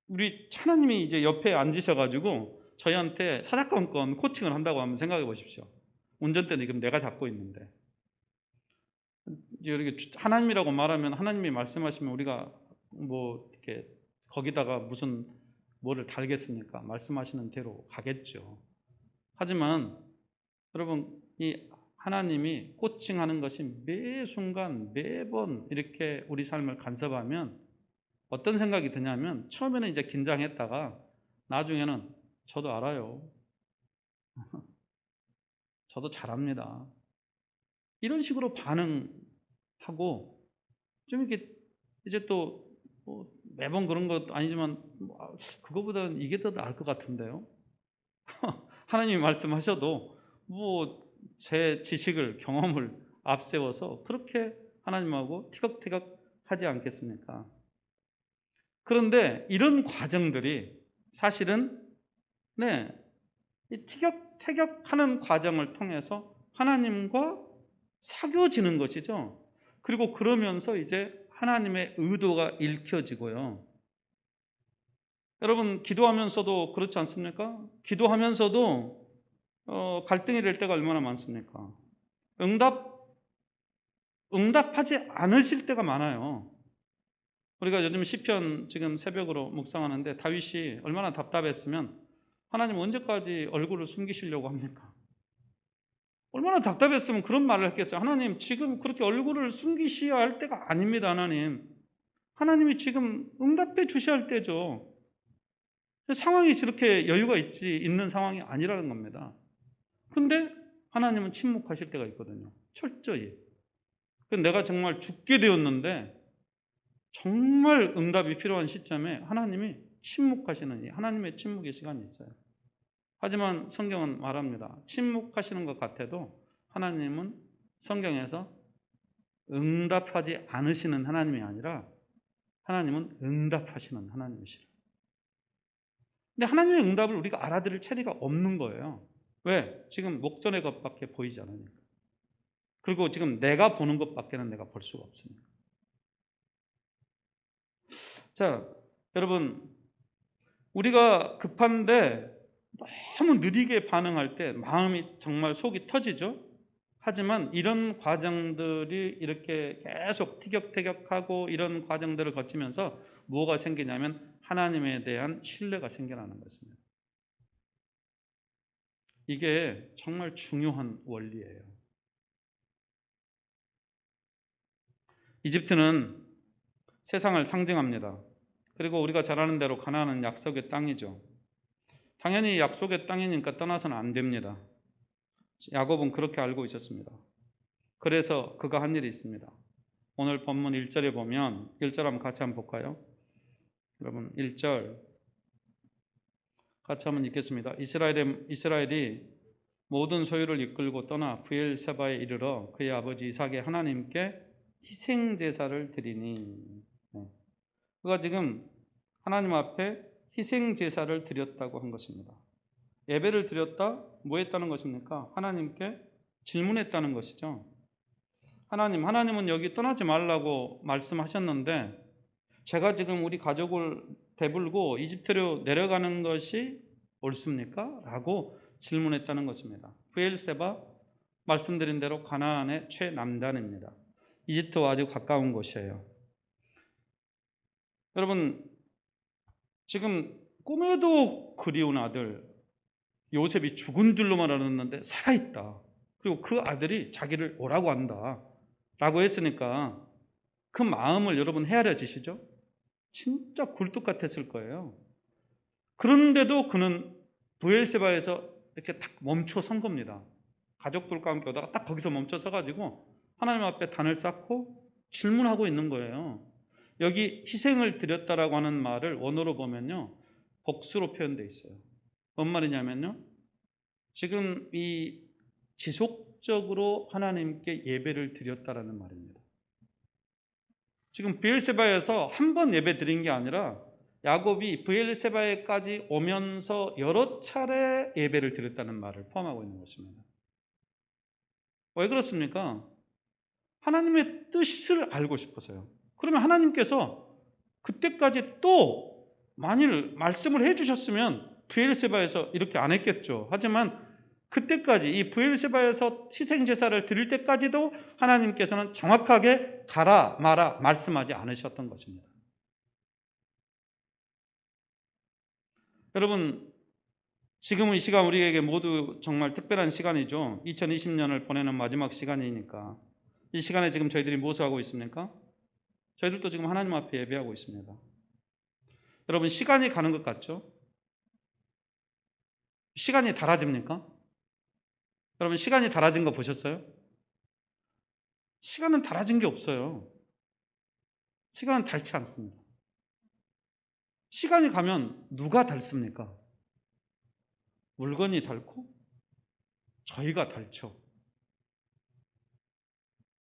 Speaker 1: 우리 하나님이 이제 옆에 앉으셔가지고 저희한테 사사건건 코칭을 한다고 한번 생각해 보십시오. 운전대는 지금 내가 잡고 있는데 이렇게 하나님이라고 말하면 하나님이 말씀하시면 우리가 뭐 이렇게 거기다가 무슨 뭐를 달겠습니까? 말씀하시는 대로 가겠죠. 하지만 여러분, 이 하나님이 코칭하는 것이 매 순간 매번 이렇게 우리 삶을 간섭하면 어떤 생각이 드냐면 처음에는 이제 긴장했다가 나중에는 저도 알아요. 저도 잘합니다. 이런 식으로 반응하고 좀 이렇게 이제 또 매번 그런 것도 아니지만 그거보다는 이게 더 나을 것 같은데요. 하나님이 말씀하셔도 제 지식을 경험을 앞세워서 그렇게 하나님하고 티격태격 하지 않겠습니까? 그런데 이런 과정들이 사실은 이 티격태격하는 과정을 통해서 하나님과 사귀어지는 것이죠. 그리고 그러면서 이제 하나님의 의도가 읽혀지고요. 여러분, 기도하면서도 그렇지 않습니까? 기도하면서도 갈등이 될 때가 얼마나 많습니까? 응답하지 않으실 때가 많아요. 우리가 요즘 시편 지금 새벽으로 묵상하는데 다윗이 얼마나 답답했으면 하나님 언제까지 얼굴을 숨기시려고 합니까? 얼마나 답답했으면 그런 말을 했겠어요. 하나님, 지금 그렇게 얼굴을 숨기셔야 할 때가 아닙니다. 하나님이 지금 응답해 주셔야 할 때죠. 상황이 저렇게 여유가 있는 상황이 아니라는 겁니다. 근데 하나님은 침묵하실 때가 있거든요. 철저히. 내가 정말 죽게 되었는데 정말 응답이 필요한 시점에 하나님이 침묵하시는 하나님의 침묵의 시간이 있어요. 하지만 성경은 말합니다. 침묵하시는 것 같아도 하나님은 성경에서 응답하지 않으시는 하나님이 아니라 하나님은 응답하시는 하나님이시라. 근데 하나님의 응답을 우리가 알아들을 체리가 없는 거예요. 왜? 지금 목전의 것밖에 보이지 않으니까. 그리고 지금 내가 보는 것밖에는 내가 볼 수가 없으니까. 자, 여러분, 우리가 급한데 너무 느리게 반응할 때 마음이 정말 속이 터지죠. 하지만 이런 과정들이 이렇게 계속 티격태격하고 이런 과정들을 거치면서 뭐가 생기냐면 하나님에 대한 신뢰가 생겨나는 것입니다. 이게 정말 중요한 원리예요. 이집트는 세상을 상징합니다. 그리고 우리가 잘 아는 대로 가나안은 약속의 땅이죠. 당연히 약속의 땅이니까 떠나서는 안 됩니다. 야곱은 그렇게 알고 있었습니다. 그래서 그가 한 일이 있습니다. 오늘 본문 1절에 보면 1절 한번 같이 한번 볼까요? 여러분 1절 같이 한번 읽겠습니다. 이스라엘이 모든 소유를 이끌고 떠나 브엘세바에 이르러 그의 아버지 이삭의 하나님께 희생 제사를 드리니. 그가 지금 하나님 앞에 희생 제사를 드렸다고 한 것입니다. 예배를 드렸다? 뭐 했다는 것입니까? 하나님께 질문했다는 것이죠. 하나님은 여기 떠나지 말라고 말씀하셨는데 제가 지금 우리 가족을 대불고 이집트로 내려가는 것이 옳습니까? 라고 질문했다는 것입니다. 브엘세바 말씀드린 대로 가나안의 최남단입니다. 이집트와 아주 가까운 곳이에요. 여러분, 지금 꿈에도 그리운 아들 요셉이 죽은 줄로만 알았는데 살아있다. 그리고 그 아들이 자기를 오라고 한다 라고 했으니까 그 마음을 여러분 헤아려지시죠? 진짜 굴뚝 같았을 거예요. 그런데도 그는 브엘세바에서 이렇게 딱 멈춰 선 겁니다. 가족들과 함께 오다가 딱 거기서 멈춰 서가지고 하나님 앞에 단을 쌓고 질문하고 있는 거예요. 여기 희생을 드렸다라고 하는 말을 원어로 보면요, 복수로 표현되어 있어요. 뭔 말이냐면요, 지금 이 지속적으로 하나님께 예배를 드렸다라는 말입니다. 지금 브엘세바에서 한 번 예배 드린 게 아니라 야곱이 브엘세바에까지 오면서 여러 차례 예배를 드렸다는 말을 포함하고 있는 것입니다. 왜 그렇습니까? 하나님의 뜻을 알고 싶어서요. 그러면 하나님께서 그때까지 또 만일 말씀을 해주셨으면 브엘세바에서 이렇게 안 했겠죠. 하지만 그때까지 이 브엘세바에서 희생제사를 드릴 때까지도 하나님께서는 정확하게 가라 마라 말씀하지 않으셨던 것입니다. 여러분, 지금은 이 시간 우리에게 모두 정말 특별한 시간이죠. 2020년을 보내는 마지막 시간이니까. 이 시간에 지금 저희들이 무엇을 하고 있습니까? 저희들도 지금 하나님 앞에 예배하고 있습니다. 여러분, 시간이 가는 것 같죠? 시간이 달아집니까? 여러분, 시간이 달아진 거 보셨어요? 시간은 달아진 게 없어요. 시간은 닳지 않습니다. 시간이 가면 누가 닳습니까? 물건이 닳고 저희가 닳죠.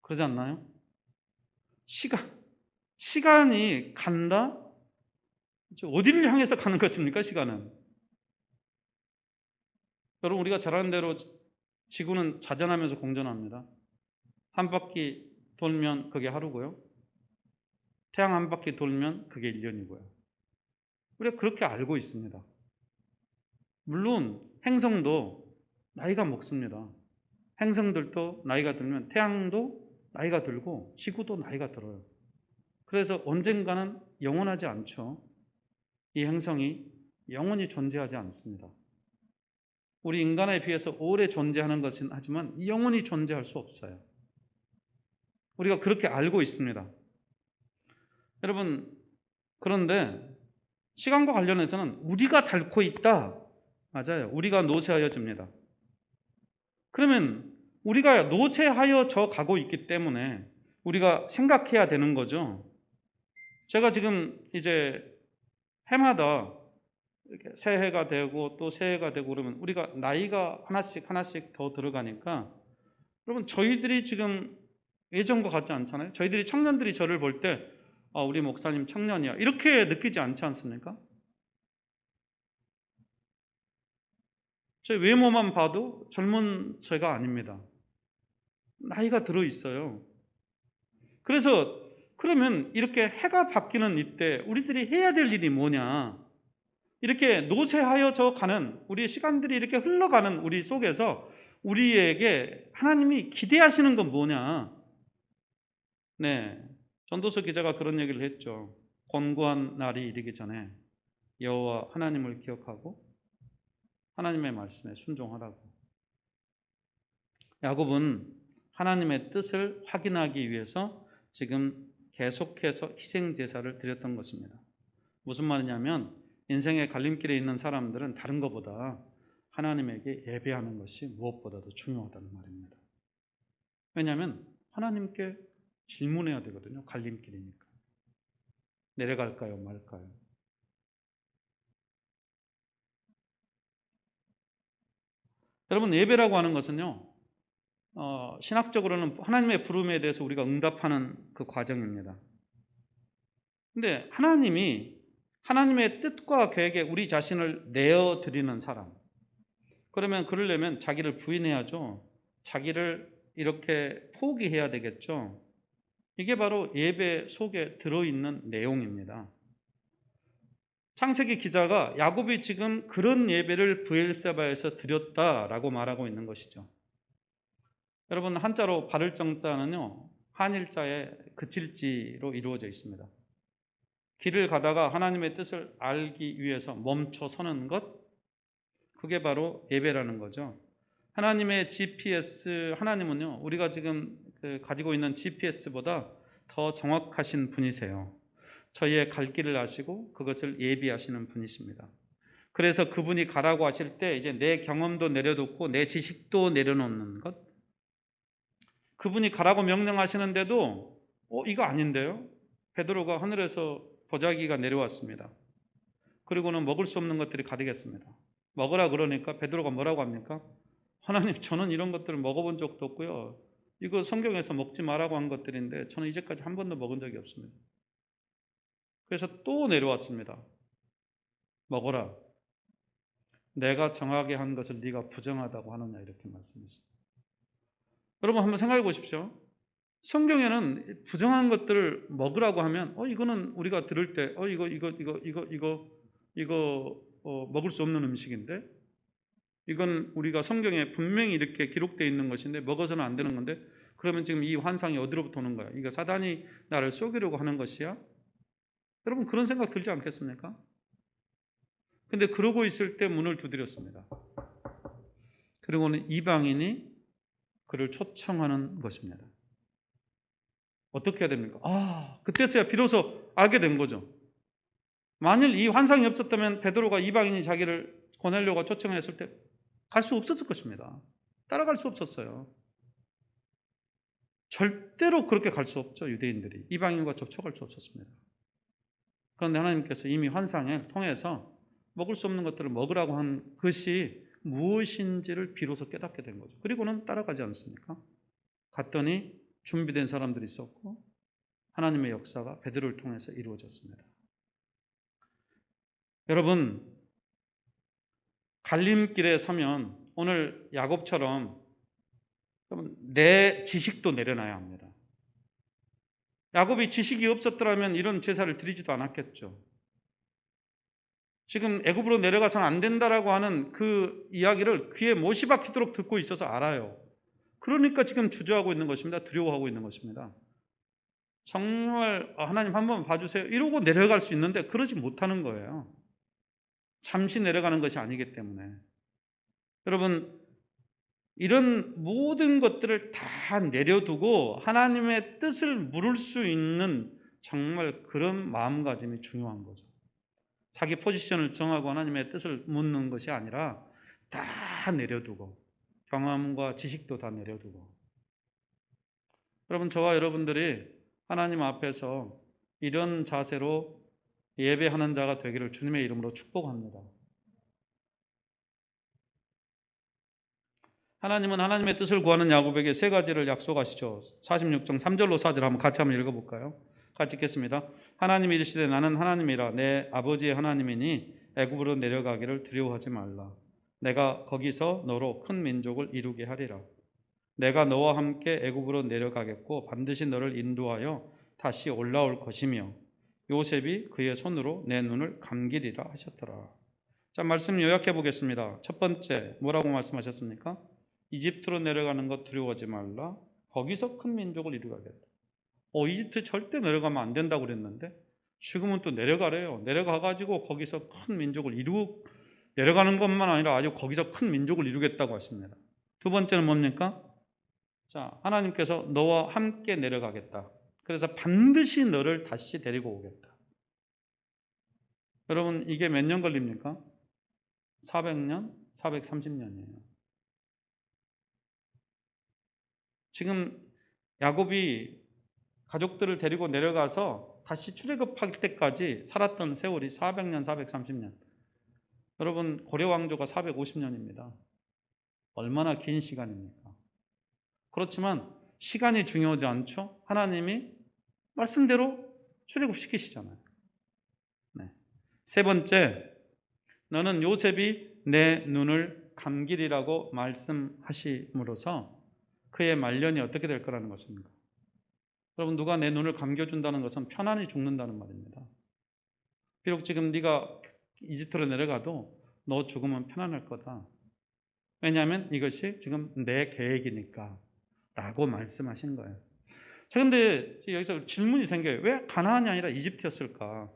Speaker 1: 그러지 않나요? 시간이 간다? 어디를 향해서 가는 것입니까? 시간은. 여러분, 우리가 잘 아는 대로 지구는 자전하면서 공전합니다. 한 바퀴 돌면 그게 하루고요. 태양 한 바퀴 돌면 그게 1년이고요. 우리가 그렇게 알고 있습니다. 물론 행성도 나이가 먹습니다. 행성들도 나이가 들면 태양도 나이가 들고 지구도 나이가 들어요. 그래서 언젠가는 영원하지 않죠. 이 행성이 영원히 존재하지 않습니다. 우리 인간에 비해서 오래 존재하는 것은 하지만 영원히 존재할 수 없어요. 우리가 그렇게 알고 있습니다. 여러분, 그런데 시간과 관련해서는 우리가 닳고 있다. 맞아요. 우리가 노쇠하여집니다. 그러면 우리가 노쇠하여져 가고 있기 때문에 우리가 생각해야 되는 거죠. 제가 지금 이제 해마다 이렇게 새해가 되고 또 새해가 되고 그러면 우리가 나이가 하나씩 더 들어가니까 여러분 저희들이 지금 예전과 같지 않잖아요. 저희들이 청년들이 저를 볼 때 우리 목사님 청년이야 이렇게 느끼지 않지 않습니까? 제 외모만 봐도 젊은 제가 아닙니다. 나이가 들어 있어요. 그래서 그러면 이렇게 해가 바뀌는 이때 우리들이 해야 될 일이 뭐냐? 이렇게 노쇠하여져 가는 우리의 시간들이 이렇게 흘러가는 우리 속에서 우리에게 하나님이 기대하시는 건 뭐냐? 네, 전도서 기자가 그런 얘기를 했죠. 권고한 날이 이르기 전에 여호와 하나님을 기억하고 하나님의 말씀에 순종하라고. 야곱은 하나님의 뜻을 확인하기 위해서 지금 계속해서 희생 제사를 드렸던 것입니다. 무슨 말이냐면 인생의 갈림길에 있는 사람들은 다른 것보다 하나님에게 예배하는 것이 무엇보다도 중요하다는 말입니다. 왜냐하면 하나님께 질문해야 되거든요. 갈림길이니까. 내려갈까요? 말까요? 여러분 예배라고 하는 것은요. 신학적으로는 하나님의 부름에 대해서 우리가 응답하는 그 과정입니다. 근데 하나님이 하나님의 뜻과 계획에 우리 자신을 내어드리는 사람. 그러면 그러려면 자기를 부인해야죠. 자기를 이렇게 포기해야 되겠죠. 이게 바로 예배 속에 들어있는 내용입니다. 창세기 기자가 야곱이 지금 그런 예배를 브엘세바에서 드렸다라고 말하고 있는 것이죠. 여러분 한자로 바를 정자는요. 한일자의 그칠지로 이루어져 있습니다. 길을 가다가 하나님의 뜻을 알기 위해서 멈춰 서는 것, 그게 바로 예배라는 거죠. 하나님의 GPS, 하나님은요, 우리가 지금 가지고 있는 GPS보다 더 정확하신 분이세요. 저희의 갈 길을 아시고 그것을 예비하시는 분이십니다. 그래서 그분이 가라고 하실 때 이제 내 경험도 내려놓고 내 지식도 내려놓는 것. 그분이 가라고 명령하시는데도 이거 아닌데요? 베드로가 하늘에서 보자기가 내려왔습니다. 그리고는 먹을 수 없는 것들이 가득했습니다. 먹으라 그러니까 베드로가 뭐라고 합니까? 하나님, 저는 이런 것들을 먹어본 적도 없고요. 이거 성경에서 먹지 말라고 한 것들인데 저는 이제까지 한 번도 먹은 적이 없습니다. 그래서 또 내려왔습니다. 먹어라. 내가 정하게 한 것을 네가 부정하다고 하느냐 이렇게 말씀했습니다. 여러분 한번 생각해 보십시오. 성경에는 부정한 것들을 먹으라고 하면 이거는 우리가 들을 때 이거 먹을 수 없는 음식인데 이건 우리가 성경에 분명히 이렇게 기록되어 있는 것인데 먹어서는 안 되는 건데 그러면 지금 이 환상이 어디로부터 오는 거야? 이거 사단이 나를 속이려고 하는 것이야? 여러분 그런 생각 들지 않겠습니까? 근데 그러고 있을 때 문을 두드렸습니다. 그리고는 이방인이 그를 초청하는 것입니다. 어떻게 해야 됩니까? 그때서야 비로소 알게 된 거죠. 만일 이 환상이 없었다면 베드로가 이방인이 자기를 고넬료가 초청했을 때 갈 수 없었을 것입니다. 따라갈 수 없었어요. 절대로 그렇게 갈 수 없죠. 유대인들이 이방인과 접촉할 수 없었습니다. 그런데 하나님께서 이미 환상을 통해서 먹을 수 없는 것들을 먹으라고 한 것이 무엇인지를 비로소 깨닫게 된 거죠. 그리고는 따라가지 않습니까? 갔더니 준비된 사람들이 있었고 하나님의 역사가 베드로를 통해서 이루어졌습니다. 여러분 갈림길에 서면 오늘 야곱처럼 내 지식도 내려놔야 합니다. 야곱이 지식이 없었더라면 이런 제사를 드리지도 않았겠죠. 지금 애굽으로 내려가서는 안 된다라고 하는 그 이야기를 귀에 못이 박히도록 듣고 있어서 알아요. 그러니까 지금 주저하고 있는 것입니다. 두려워하고 있는 것입니다. 정말 하나님 한번 봐주세요 이러고 내려갈 수 있는데 그러지 못하는 거예요. 잠시 내려가는 것이 아니기 때문에. 여러분 이런 모든 것들을 다 내려두고 하나님의 뜻을 물을 수 있는 정말 그런 마음가짐이 중요한 거죠. 자기 포지션을 정하고 하나님의 뜻을 묻는 것이 아니라 다 내려두고 경험과 지식도 다 내려두고. 여러분 저와 여러분들이 하나님 앞에서 이런 자세로 예배하는 자가 되기를 주님의 이름으로 축복합니다. 하나님은 하나님의 뜻을 구하는 야곱에게 세 가지를 약속하시죠. 46장 3절로 4절 같이 한번 읽어볼까요? 같이 읽겠습니다. 하나님이 이르시되 나는 하나님이라 내 아버지의 하나님이니 애굽으로 내려가기를 두려워하지 말라. 내가 거기서 너로 큰 민족을 이루게 하리라. 내가 너와 함께 애굽으로 내려가겠고 반드시 너를 인도하여 다시 올라올 것이며 요셉이 그의 손으로 내 눈을 감기리라 하셨더라. 자, 말씀 요약해 보겠습니다. 첫 번째 뭐라고 말씀하셨습니까? 이집트로 내려가는 것 두려워하지 말라. 거기서 큰 민족을 이루겠다. 이집트 절대 내려가면 안 된다고 그랬는데 지금은 또 내려가래요. 내려가가지고 거기서 큰 민족을 내려가는 것만 아니라 아주 거기서 큰 민족을 이루겠다고 하십니다. 두 번째는 뭡니까? 자, 하나님께서 너와 함께 내려가겠다. 그래서 반드시 너를 다시 데리고 오겠다. 여러분, 이게 몇 년 걸립니까? 400년, 430년이에요. 지금 야곱이 가족들을 데리고 내려가서 다시 출애굽할 때까지 살았던 세월이 400년, 430년. 여러분, 고려 왕조가 450년입니다. 얼마나 긴 시간입니까? 그렇지만 시간이 중요하지 않죠? 하나님이 말씀대로 출애굽시키시잖아요. 네. 세 번째, 너는 요셉이 내 눈을 감기리라고 말씀하심으로써 그의 말년이 어떻게 될 거라는 것입니다. 여러분, 누가 내 눈을 감겨준다는 것은 편안히 죽는다는 말입니다. 비록 지금 네가 이집트로 내려가도 너 죽으면 편안할 거다. 왜냐하면 이것이 지금 내 계획이니까 라고 말씀하신 거예요. 자, 근데 여기서 질문이 생겨요. 왜 가나안이 아니라 이집트였을까?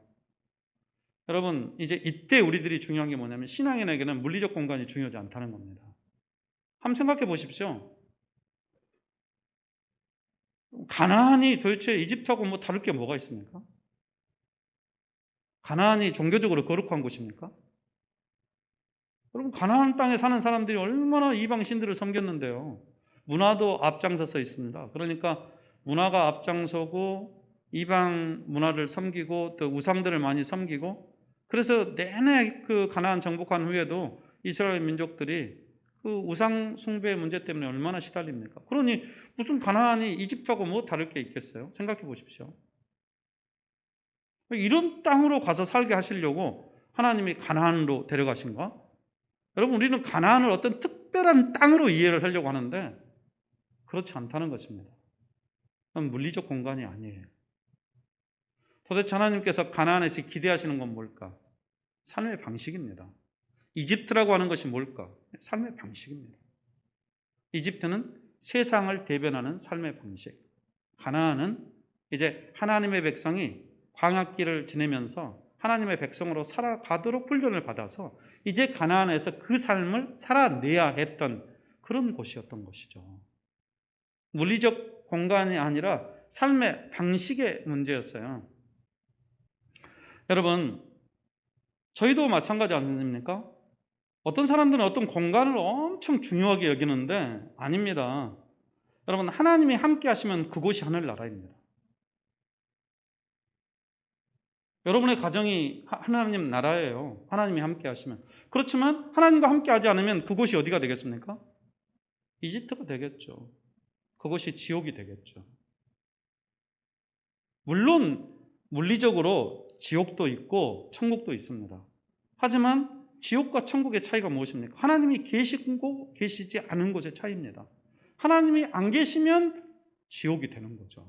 Speaker 1: 여러분, 이제 이때 우리들이 중요한 게 뭐냐면 신앙인에게는 물리적 공간이 중요하지 않다는 겁니다. 한번 생각해 보십시오. 가나안이 도대체 이집트하고 뭐 다를 게 뭐가 있습니까? 가나안이 종교적으로 거룩한 곳입니까? 여러분, 가나안 땅에 사는 사람들이 얼마나 이방 신들을 섬겼는데요. 문화도 앞장서서 있습니다. 그러니까 문화가 앞장서고 이방 문화를 섬기고 또 우상들을 많이 섬기고, 그래서 내내 그 가나안 정복한 후에도 이스라엘 민족들이 그 우상 숭배 문제 때문에 얼마나 시달립니까? 그러니 무슨 가나안이 이집트하고 뭐 다를 게 있겠어요? 생각해 보십시오. 이런 땅으로 가서 살게 하시려고 하나님이 가나안으로 데려가신가? 여러분, 우리는 가나안을 어떤 특별한 땅으로 이해를 하려고 하는데 그렇지 않다는 것입니다. 그건 물리적 공간이 아니에요. 도대체 하나님께서 가나안에서 기대하시는 건 뭘까? 삶의 방식입니다. 이집트라고 하는 것이 뭘까? 삶의 방식입니다. 이집트는 세상을 대변하는 삶의 방식. 가나안은 이제 하나님의 백성이 광야길을 지내면서 하나님의 백성으로 살아가도록 훈련을 받아서 이제 가나안에서 그 삶을 살아내야 했던 그런 곳이었던 것이죠. 물리적 공간이 아니라 삶의 방식의 문제였어요. 여러분, 저희도 마찬가지 아닙니까? 어떤 사람들은 어떤 공간을 엄청 중요하게 여기는데 아닙니다. 여러분, 하나님이 함께 하시면 그곳이 하늘나라입니다. 여러분의 가정이 하나님 나라예요. 하나님이 함께 하시면. 그렇지만 하나님과 함께 하지 않으면 그곳이 어디가 되겠습니까? 이집트가 되겠죠. 그것이 지옥이 되겠죠. 물론 물리적으로 지옥도 있고 천국도 있습니다. 하지만 지옥과 천국의 차이가 무엇입니까? 하나님이 계시고 계시지 않은 곳의 차이입니다. 하나님이 안 계시면 지옥이 되는 거죠.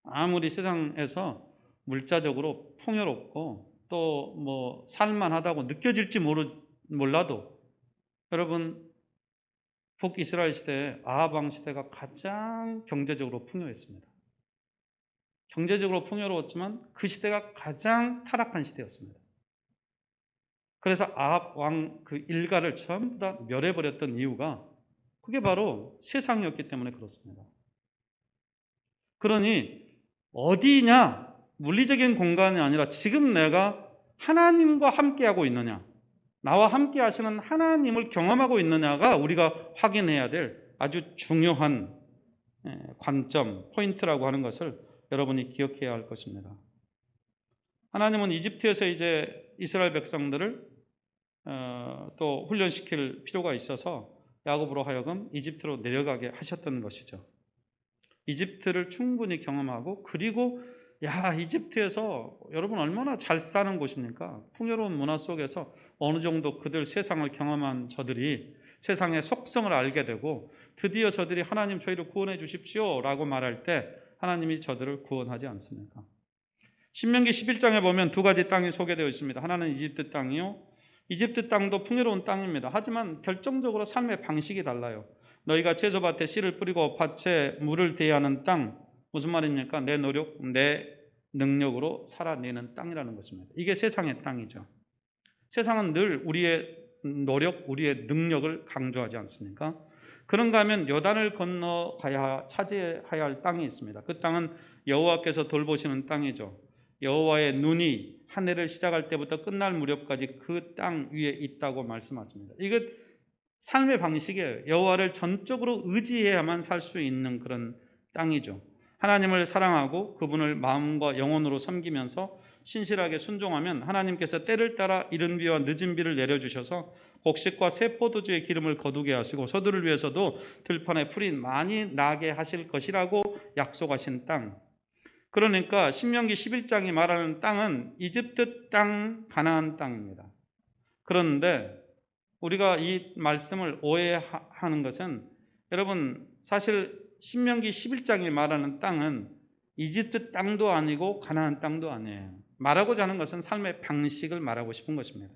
Speaker 1: 아무리 세상에서 물자적으로 풍요롭고 또 뭐 살만하다고 느껴질지 몰라도 여러분, 북이스라엘 시대에 아합 왕 시대가 가장 경제적으로 풍요했습니다. 경제적으로 풍요로웠지만 그 시대가 가장 타락한 시대였습니다. 그래서 아합 왕 그 일가를 전부 다 멸해버렸던 이유가 그게 바로 세상이었기 때문에 그렇습니다. 그러니 어디냐? 물리적인 공간이 아니라 지금 내가 하나님과 함께하고 있느냐, 나와 함께 하시는 하나님을 경험하고 있느냐가 우리가 확인해야 될 아주 중요한 관점, 포인트라고 하는 것을 여러분이 기억해야 할 것입니다. 하나님은 이집트에서 이제 이스라엘 백성들을 또 훈련시킬 필요가 있어서 야곱으로 하여금 이집트로 내려가게 하셨던 것이죠. 이집트를 충분히 경험하고, 그리고 이집트에서 여러분 얼마나 잘 사는 곳입니까? 풍요로운 문화 속에서 어느 정도 그들 세상을 경험한 저들이 세상의 속성을 알게 되고, 드디어 저들이 하나님 저희를 구원해 주십시오 라고 말할 때 하나님이 저들을 구원하지 않습니까? 신명기 11장에 보면 두 가지 땅이 소개되어 있습니다. 하나는 이집트 땅이요, 이집트 땅도 풍요로운 땅입니다. 하지만 결정적으로 삶의 방식이 달라요. 너희가 채소밭에 씨를 뿌리고 밭에 물을 대하는 땅, 무슨 말입니까? 내 노력, 내 능력으로 살아내는 땅이라는 것입니다. 이게 세상의 땅이죠. 세상은 늘 우리의 노력, 우리의 능력을 강조하지 않습니까? 그런가 하면 요단을 건너가야 차지해야 할 땅이 있습니다. 그 땅은 여호와께서 돌보시는 땅이죠. 여호와의 눈이 한 해를 시작할 때부터 끝날 무렵까지 그 땅 위에 있다고 말씀하십니다. 이것 삶의 방식이에요. 여호와를 전적으로 의지해야만 살 수 있는 그런 땅이죠. 하나님을 사랑하고 그분을 마음과 영혼으로 섬기면서 신실하게 순종하면 하나님께서 때를 따라 이른 비와 늦은 비를 내려주셔서 곡식과 새 포도주의 기름을 거두게 하시고 서두를 위해서도 들판에 풀이 많이 나게 하실 것이라고 약속하신 땅. 그러니까 신명기 11장이 말하는 땅은 이집트 땅, 가나안 땅입니다. 그런데 우리가 이 말씀을 오해하는 것은, 여러분 사실 신명기 11장이 말하는 땅은 이집트 땅도 아니고 가나안 땅도 아니에요. 말하고자 하는 것은 삶의 방식을 말하고 싶은 것입니다.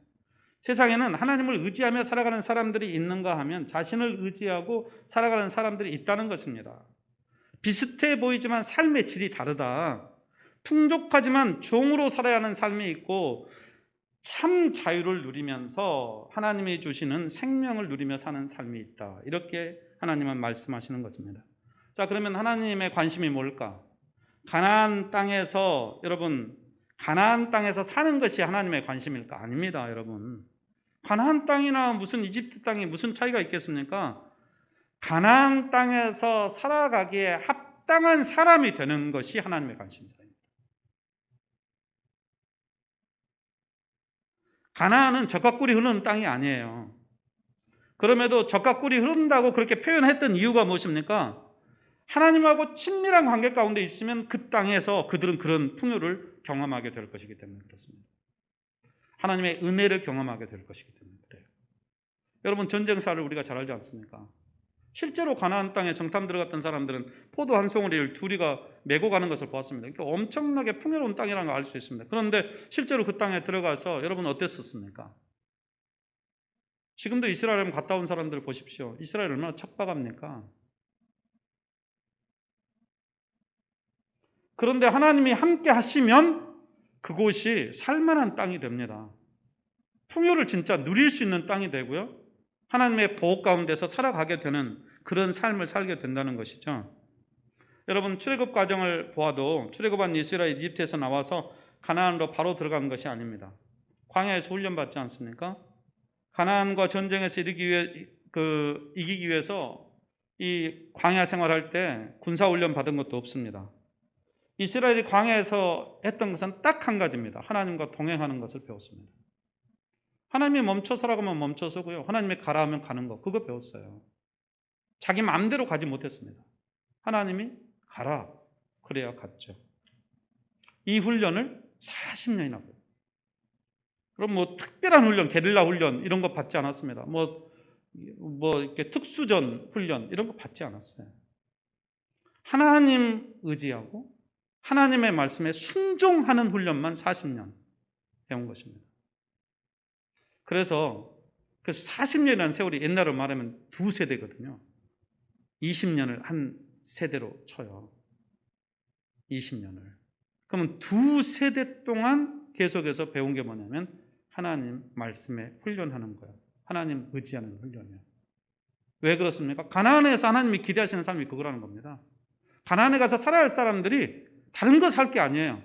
Speaker 1: 세상에는 하나님을 의지하며 살아가는 사람들이 있는가 하면 자신을 의지하고 살아가는 사람들이 있다는 것입니다. 비슷해 보이지만 삶의 질이 다르다. 풍족하지만 종으로 살아야 하는 삶이 있고, 참 자유를 누리면서 하나님이 주시는 생명을 누리며 사는 삶이 있다. 이렇게 하나님은 말씀하시는 것입니다. 자, 그러면 하나님의 관심이 뭘까? 가나안 땅에서, 여러분, 가나안 땅에서 사는 것이 하나님의 관심일까? 아닙니다, 여러분. 가나안 땅이나 무슨 이집트 땅이 무슨 차이가 있겠습니까? 가나안 땅에서 살아가기에 합당한 사람이 되는 것이 하나님의 관심사입니다. 가나안은 젖과 꿀이 흐르는 땅이 아니에요. 그럼에도 젖과 꿀이 흐른다고 그렇게 표현했던 이유가 무엇입니까? 하나님하고 친밀한 관계 가운데 있으면 그 땅에서 그들은 그런 풍요를 경험하게 될 것이기 때문에 그렇습니다. 하나님의 은혜를 경험하게 될 것이기 때문에 그래요. 여러분, 전쟁사를 우리가 잘 알지 않습니까? 실제로 가나안 땅에 정탐 들어갔던 사람들은 포도 한 송이를 둘이가 메고 가는 것을 보았습니다. 그러니까 엄청나게 풍요로운 땅이라는 걸 알 수 있습니다. 그런데 실제로 그 땅에 들어가서 여러분 어땠었습니까? 지금도 이스라엘 갔다 온 사람들 보십시오. 이스라엘 얼마나 척박합니까? 그런데 하나님이 함께 하시면 그곳이 살만한 땅이 됩니다. 풍요를 진짜 누릴 수 있는 땅이 되고요, 하나님의 보호 가운데서 살아가게 되는 그런 삶을 살게 된다는 것이죠. 여러분, 출애굽 과정을 보아도 출애굽한 이스라엘 이집트에서 나와서 가나안으로 바로 들어간 것이 아닙니다. 광야에서 훈련받지 않습니까? 가나안과 전쟁에서 이기기 위해서 이 광야 생활할 때 군사훈련 받은 것도 없습니다. 이스라엘이 광야에서 했던 것은 딱 한 가지입니다. 하나님과 동행하는 것을 배웠습니다. 하나님이 멈춰서라고 하면 멈춰서고요, 하나님이 가라 하면 가는 거, 그거 배웠어요. 자기 마음대로 가지 못했습니다. 하나님이 가라 그래야 갔죠. 이 훈련을 40년이나 배웠어요. 그럼 뭐 특별한 훈련, 게릴라 훈련 이런 거 받지 않았습니다. 뭐 이렇게 특수전 훈련 이런 거 받지 않았어요. 하나님 의지하고 하나님의 말씀에 순종하는 훈련만 40년 배운 것입니다. 그래서 그 40년이라는 세월이 옛날로 말하면 두 세대거든요. 20년을 한 세대로 쳐요. 20년을. 그러면 두 세대 동안 계속해서 배운 게 뭐냐면 하나님 말씀에 훈련하는 거예요. 하나님 의지하는 훈련이에요. 왜 그렇습니까? 가나안에서 하나님이 기대하시는 삶이 그거라는 겁니다. 가나안에 가서 살아야 할 사람들이 다른 거 살 게 아니에요.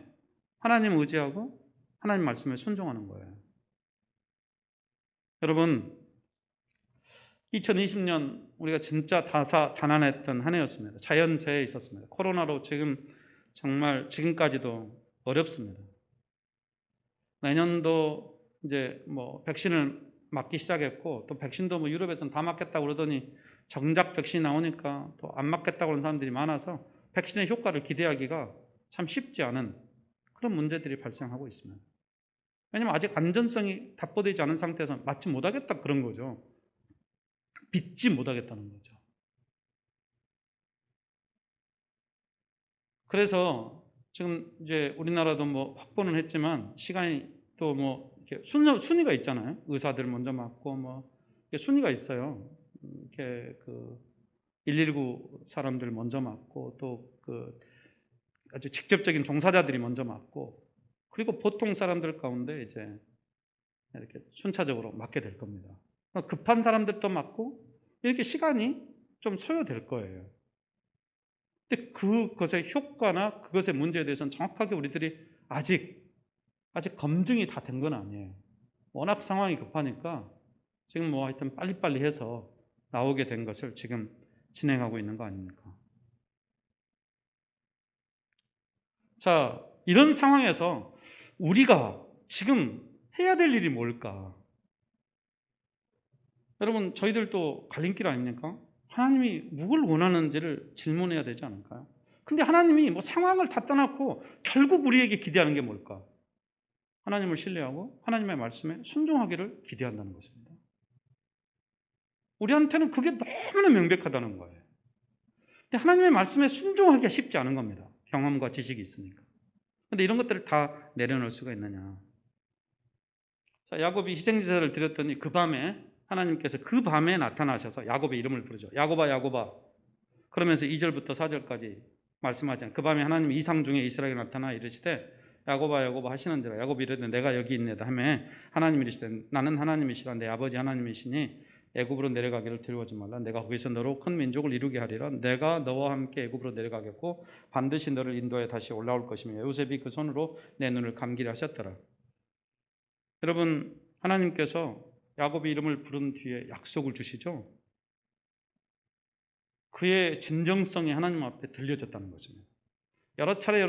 Speaker 1: 하나님 의지하고 하나님 말씀에 순종하는 거예요. 여러분, 2020년 우리가 진짜 다사다난했던 한 해였습니다. 자연재해 있었습니다. 코로나로 정말 지금까지도 어렵습니다. 내년도 이제 백신을 맞기 시작했고 또 백신도 뭐 유럽에서는 다 맞겠다고 그러더니 정작 백신이 나오니까 또 안 맞겠다고 하는 사람들이 많아서 백신의 효과를 기대하기가 참 쉽지 않은 그런 문제들이 발생하고 있습니다. 왜냐하면 아직 안전성이 답보되지 않은 상태에서 맞지 못하겠다 그런 거죠. 믿지 못하겠다는 거죠. 그래서 지금 이제 우리나라도 뭐 확보는 했지만 시간이 또 뭐 이렇게 순위가 있잖아요. 의사들 먼저 맞고 뭐 순위가 있어요. 이렇게 그 119 사람들 먼저 맞고 또 그 아주 직접적인 종사자들이 먼저 맞고 그리고 보통 사람들 가운데 이제 이렇게 순차적으로 맞게 될 겁니다. 급한 사람들도 맞고 이렇게 시간이 좀 소요될 거예요. 근데 그것의 효과나 그것의 문제에 대해서는 정확하게 우리들이 아직 검증이 다 된 건 아니에요. 워낙 상황이 급하니까 지금 뭐 하여튼 빨리빨리 해서 나오게 된 것을 지금 진행하고 있는 거 아닙니까? 자, 이런 상황에서 우리가 지금 해야 될 일이 뭘까? 여러분, 저희들도 갈림길 아닙니까? 하나님이 뭘 원하는지를 질문해야 되지 않을까요? 근데 하나님이 뭐 상황을 다 떠나고 결국 우리에게 기대하는 게 뭘까? 하나님을 신뢰하고 하나님의 말씀에 순종하기를 기대한다는 것입니다. 우리한테는 그게 너무나 명백하다는 거예요. 근데 하나님의 말씀에 순종하기가 쉽지 않은 겁니다. 경험과 지식이 있으니까. 근데 이런 것들을 다 내려놓을 수가 있느냐? 자, 야곱이 희생제사를 드렸더니 그 밤에 하나님께서 그 밤에 나타나셔서 야곱의 이름을 부르죠. 야곱아 야곱아. 그러면서 2절부터 4절까지 말씀하잖아요. 그 밤에 하나님이 이상 중에 이스라엘에 나타나 이르시되 야곱아 야곱아 하시는지라. 야곱이 이르되 내가 여기 있네다 하며 하나님이 이르시되 나는 하나님이시라 내 아버지 하나님이시니 애굽으로 내려가기를 두려워하지 말라. 내가 거기서 너로 큰 민족을 이루게 하리라. 내가 너와 함께 애굽으로 내려가겠고 반드시 너를 인도해 다시 올라올 것이며 요셉이 그 손으로 내 눈을 감기려 하셨더라. 여러분, 하나님께서 야곱의 이름을 부른 뒤에 약속을 주시죠. 그의 진정성이 하나님 앞에 들려졌다는 것입니다. 여러 차례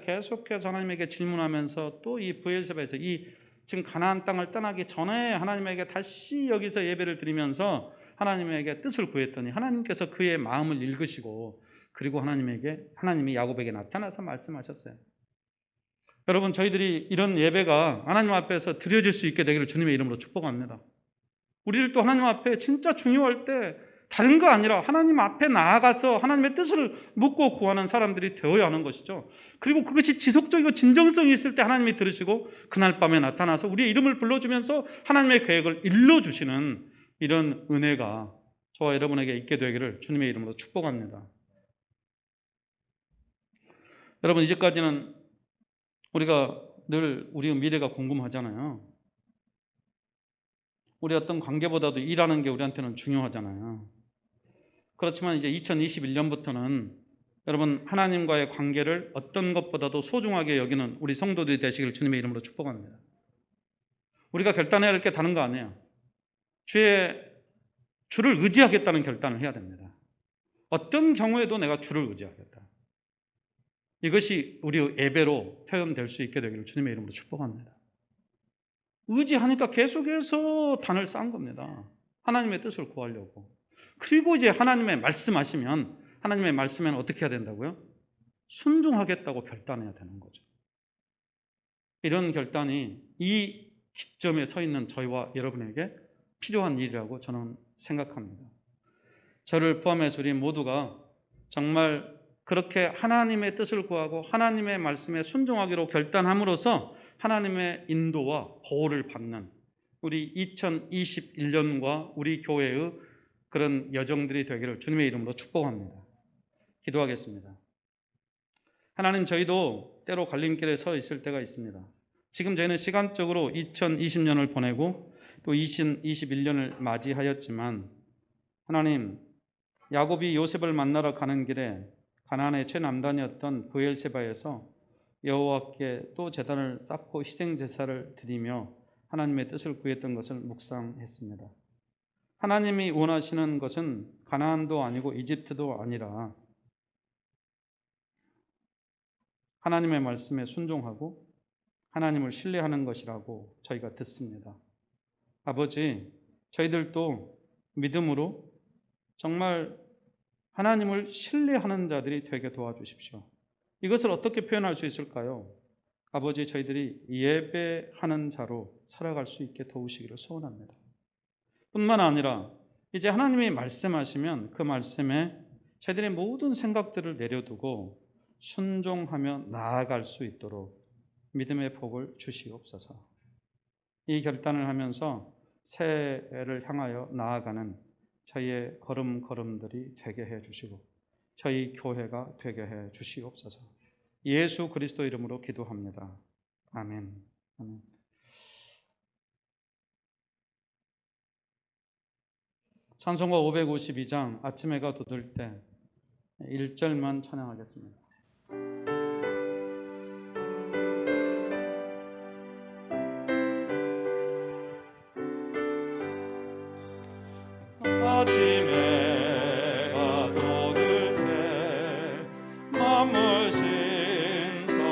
Speaker 1: 계속해서 하나님에게 질문하면서 또 이 브엘세바에서 이 지금 가나안 땅을 떠나기 전에 하나님에게 다시 여기서 예배를 드리면서 하나님에게 뜻을 구했더니 하나님께서 그의 마음을 읽으시고 그리고 하나님이 야곱에게 나타나서 말씀하셨어요. 여러분, 저희들이 이런 예배가 하나님 앞에서 드려질 수 있게 되기를 주님의 이름으로 축복합니다. 우리들도 하나님 앞에 진짜 중요할 때 다른 거 아니라 하나님 앞에 나아가서 하나님의 뜻을 묻고 구하는 사람들이 되어야 하는 것이죠. 그리고 그것이 지속적이고 진정성이 있을 때 하나님이 들으시고 그날 밤에 나타나서 우리의 이름을 불러주면서 하나님의 계획을 일러주시는 이런 은혜가 저와 여러분에게 있게 되기를 주님의 이름으로 축복합니다. 여러분, 이제까지는 우리가 늘 우리의 미래가 궁금하잖아요. 우리 어떤 관계보다도 일하는 게 우리한테는 중요하잖아요. 그렇지만 이제 2021년부터는 여러분 하나님과의 관계를 어떤 것보다도 소중하게 여기는 우리 성도들이 되시길 주님의 이름으로 축복합니다. 우리가 결단해야 할 게 다른 거 아니에요. 주를 의지하겠다는 결단을 해야 됩니다. 어떤 경우에도 내가 주를 의지하겠다. 이것이 우리 예배로 표현될 수 있게 되기를 주님의 이름으로 축복합니다. 의지하니까 계속해서 단을 쌓은 겁니다. 하나님의 뜻을 구하려고. 그리고 이제 하나님의 말씀하시면 하나님의 말씀에는 어떻게 해야 된다고요? 순종하겠다고 결단해야 되는 거죠. 이런 결단이 이 기점에 서 있는 저희와 여러분에게 필요한 일이라고 저는 생각합니다. 저를 포함해서 우리 모두가 정말 그렇게 하나님의 뜻을 구하고 하나님의 말씀에 순종하기로 결단함으로써 하나님의 인도와 보호를 받는 우리 2021년과 우리 교회의 그런 여정들이 되기를 주님의 이름으로 축복합니다. 기도하겠습니다. 하나님, 저희도 때로 갈림길에 서 있을 때가 있습니다. 지금 저희는 시간적으로 2020년을 보내고 또 2021년을 맞이하였지만 하나님, 야곱이 요셉을 만나러 가는 길에 가나안의 최남단이었던 브엘세바에서 여호와께 또 제단을 쌓고 희생 제사를 드리며 하나님의 뜻을 구했던 것을 묵상했습니다. 하나님이 원하시는 것은 가나안도 아니고 이집트도 아니라 하나님의 말씀에 순종하고 하나님을 신뢰하는 것이라고 저희가 듣습니다. 아버지, 저희들도 믿음으로 정말 하나님을 신뢰하는 자들이 되게 도와주십시오. 이것을 어떻게 표현할 수 있을까요? 아버지, 저희들이 예배하는 자로 살아갈 수 있게 도우시기를 소원합니다. 뿐만 아니라 이제 하나님이 말씀하시면 그 말씀에 저희들의 모든 생각들을 내려두고 순종하며 나아갈 수 있도록 믿음의 복을 주시옵소서. 이 결단을 하면서 새해를 향하여 나아가는 저희의 걸음걸음들이 되게 해 주시고 저희 교회가 되게 해 주시옵소서. 예수 그리스도 이름으로 기도합니다. 아멘. 아멘. 찬송가 552장 아침 해가 돋을 때 1절만 찬양하겠습니다.
Speaker 2: 아침 해가 돋을 때 마음을 신성하여라.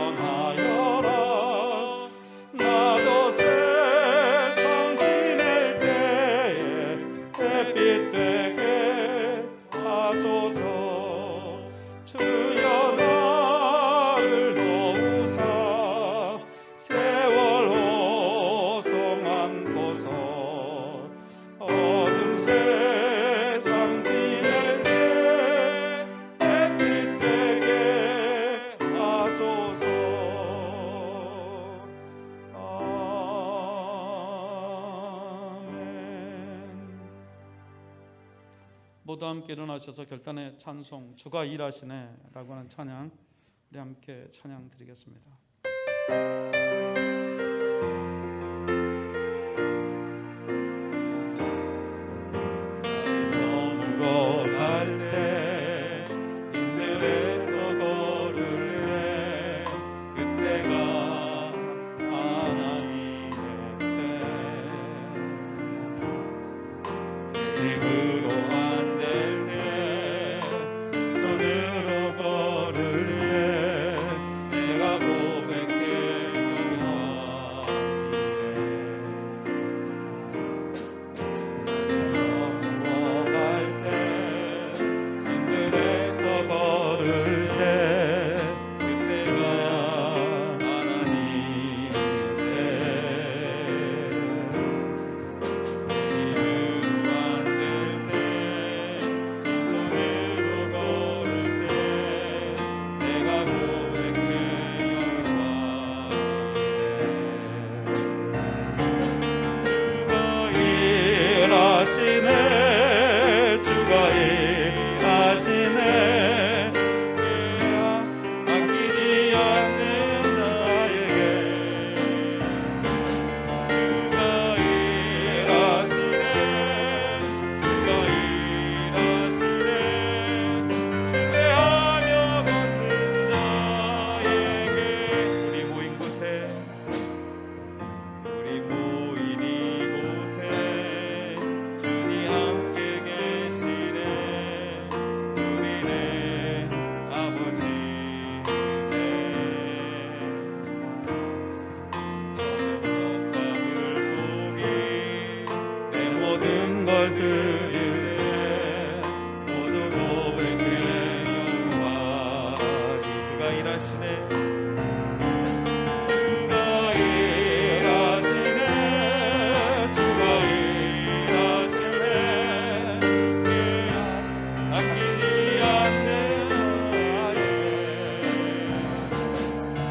Speaker 2: 나도 세상 지낼 때에 햇빛 되게 하소서. 주여 나를 도우사 세월 호송 안고서 어두운 세상 지낼 때 햇빛 되게 하소서. 아멘.
Speaker 1: 모두 함께 일어나셔서 결단의 찬송 주가 일하시네 라고 하는 찬양 우리 함께 찬양 드리겠습니다.
Speaker 2: 저물어 갈 때 힘들에서 걸을래. 그때가 하나님의 때. 힘으로 안 될 때 손으로 걸을래. 내가 고백해 힘들에서 걸을 때 그때가 하나님의 때. 힘으로 안 될 때 빈손으로 걸을 때 내가 고백해 여호와. 주가 일하시네. 아끼지 않는 자에게 주가 일하시네. 주가 일하시네. 신뢰하며 걷는 자에게. 우리 모인 곳에 우리 모인 이곳에 주님 함께 계시네. 우리네 아버지네. 저녁과 물고기 내 모든 걸 드릴래. 모두 고백해 여호와. 주가 일하시네. 주가 일하시네. 주가 일하시네. 아끼지 않는 자에게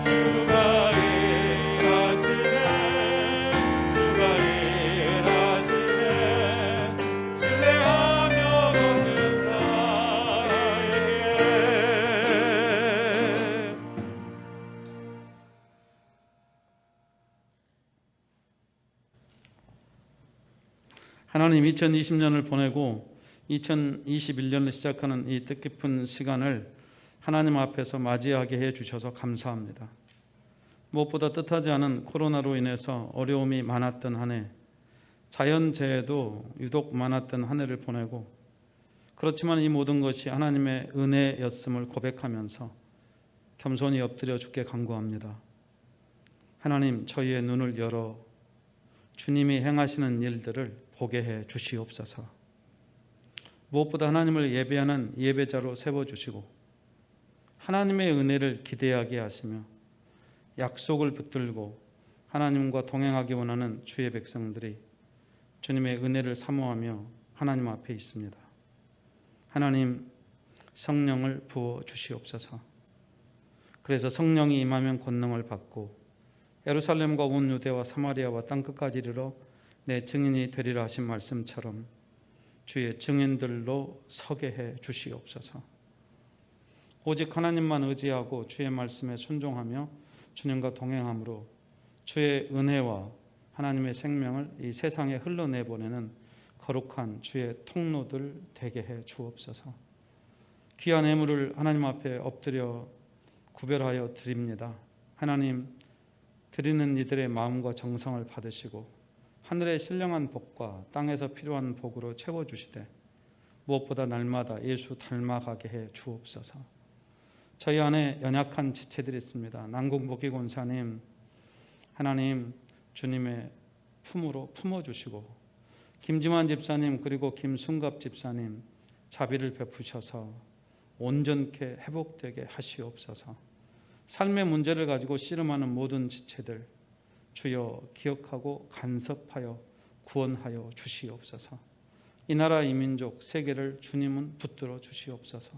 Speaker 2: 주가 일하시네. 주가 일하시네. 신뢰하며 걷는 자에게.
Speaker 1: 하나님 2020년을 보내고 2021년을 시작하는 이 뜻깊은 시간을 하나님 앞에서 맞이하게 해 주셔서 감사합니다. 무엇보다 뜻하지 않은 코로나로 인해서 어려움이 많았던 한 해, 자연재해도 유독 많았던 한 해를 보내고 그렇지만 이 모든 것이 하나님의 은혜였음을 고백하면서 겸손히 엎드려 주께 간구합니다. 하나님, 저희의 눈을 열어 주님이 행하시는 일들을 보게 해 주시옵소서. 무엇보다 하나님을 예배하는 예배자로 세워주시고 하나님의 은혜를 기대하게 하시며 약속을 붙들고 하나님과 동행하기 원하는 주의 백성들이 주님의 은혜를 사모하며 하나님 앞에 있습니다. 하나님, 성령을 부어 주시옵소서. 그래서 성령이 임하면 권능을 받고 예루살렘과 온 유대와 사마리아와 땅끝까지 이르러 내 증인이 되리라 하신 말씀처럼 주의 증인들로 서게 해 주시옵소서. 오직 하나님만 의지하고 주의 말씀에 순종하며 주님과 동행함으로 주의 은혜와 하나님의 생명을 이 세상에 흘러내보내는 거룩한 주의 통로들 되게 해 주옵소서. 귀한 예물을 하나님 앞에 엎드려 구별하여 드립니다. 하나님, 드리는 이들의 마음과 정성을 받으시고 하늘의 신령한 복과 땅에서 필요한 복으로 채워주시되 무엇보다 날마다 예수 닮아가게 해 주옵소서. 저희 안에 연약한 지체들이 있습니다. 남궁복희 권사님, 하나님 주님의 품으로 품어주시고 김지만 집사님 그리고 김순갑 집사님 자비를 베푸셔서 온전케 회복되게 하시옵소서. 삶의 문제를 가지고 씨름하는 모든 지체들 주여 기억하고 간섭하여 구원하여 주시옵소서. 이 나라 이 민족 세계를 주님은 붙들어 주시옵소서.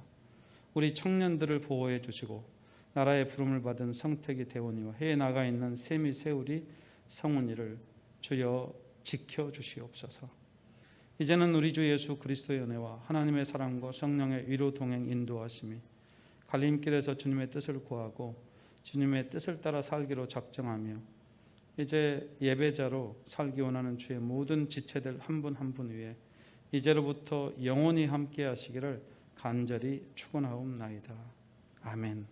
Speaker 1: 우리 청년들을 보호해 주시고 나라의 부름을 받은 성택이 대원이와 해에 나가 있는 세미 세우리 성훈이를 주여 지켜 주시옵소서. 이제는 우리 주 예수 그리스도의 은혜와 하나님의 사랑과 성령의 위로 동행 인도하심이 갈림길에서 주님의 뜻을 구하고 주님의 뜻을 따라 살기로 작정하며 이제 예배자로 살기 원하는 주의 모든 지체들 한 분 한 분 위에 이제로부터 영원히 함께 하시기를 간절히 축원하옵나이다. 아멘.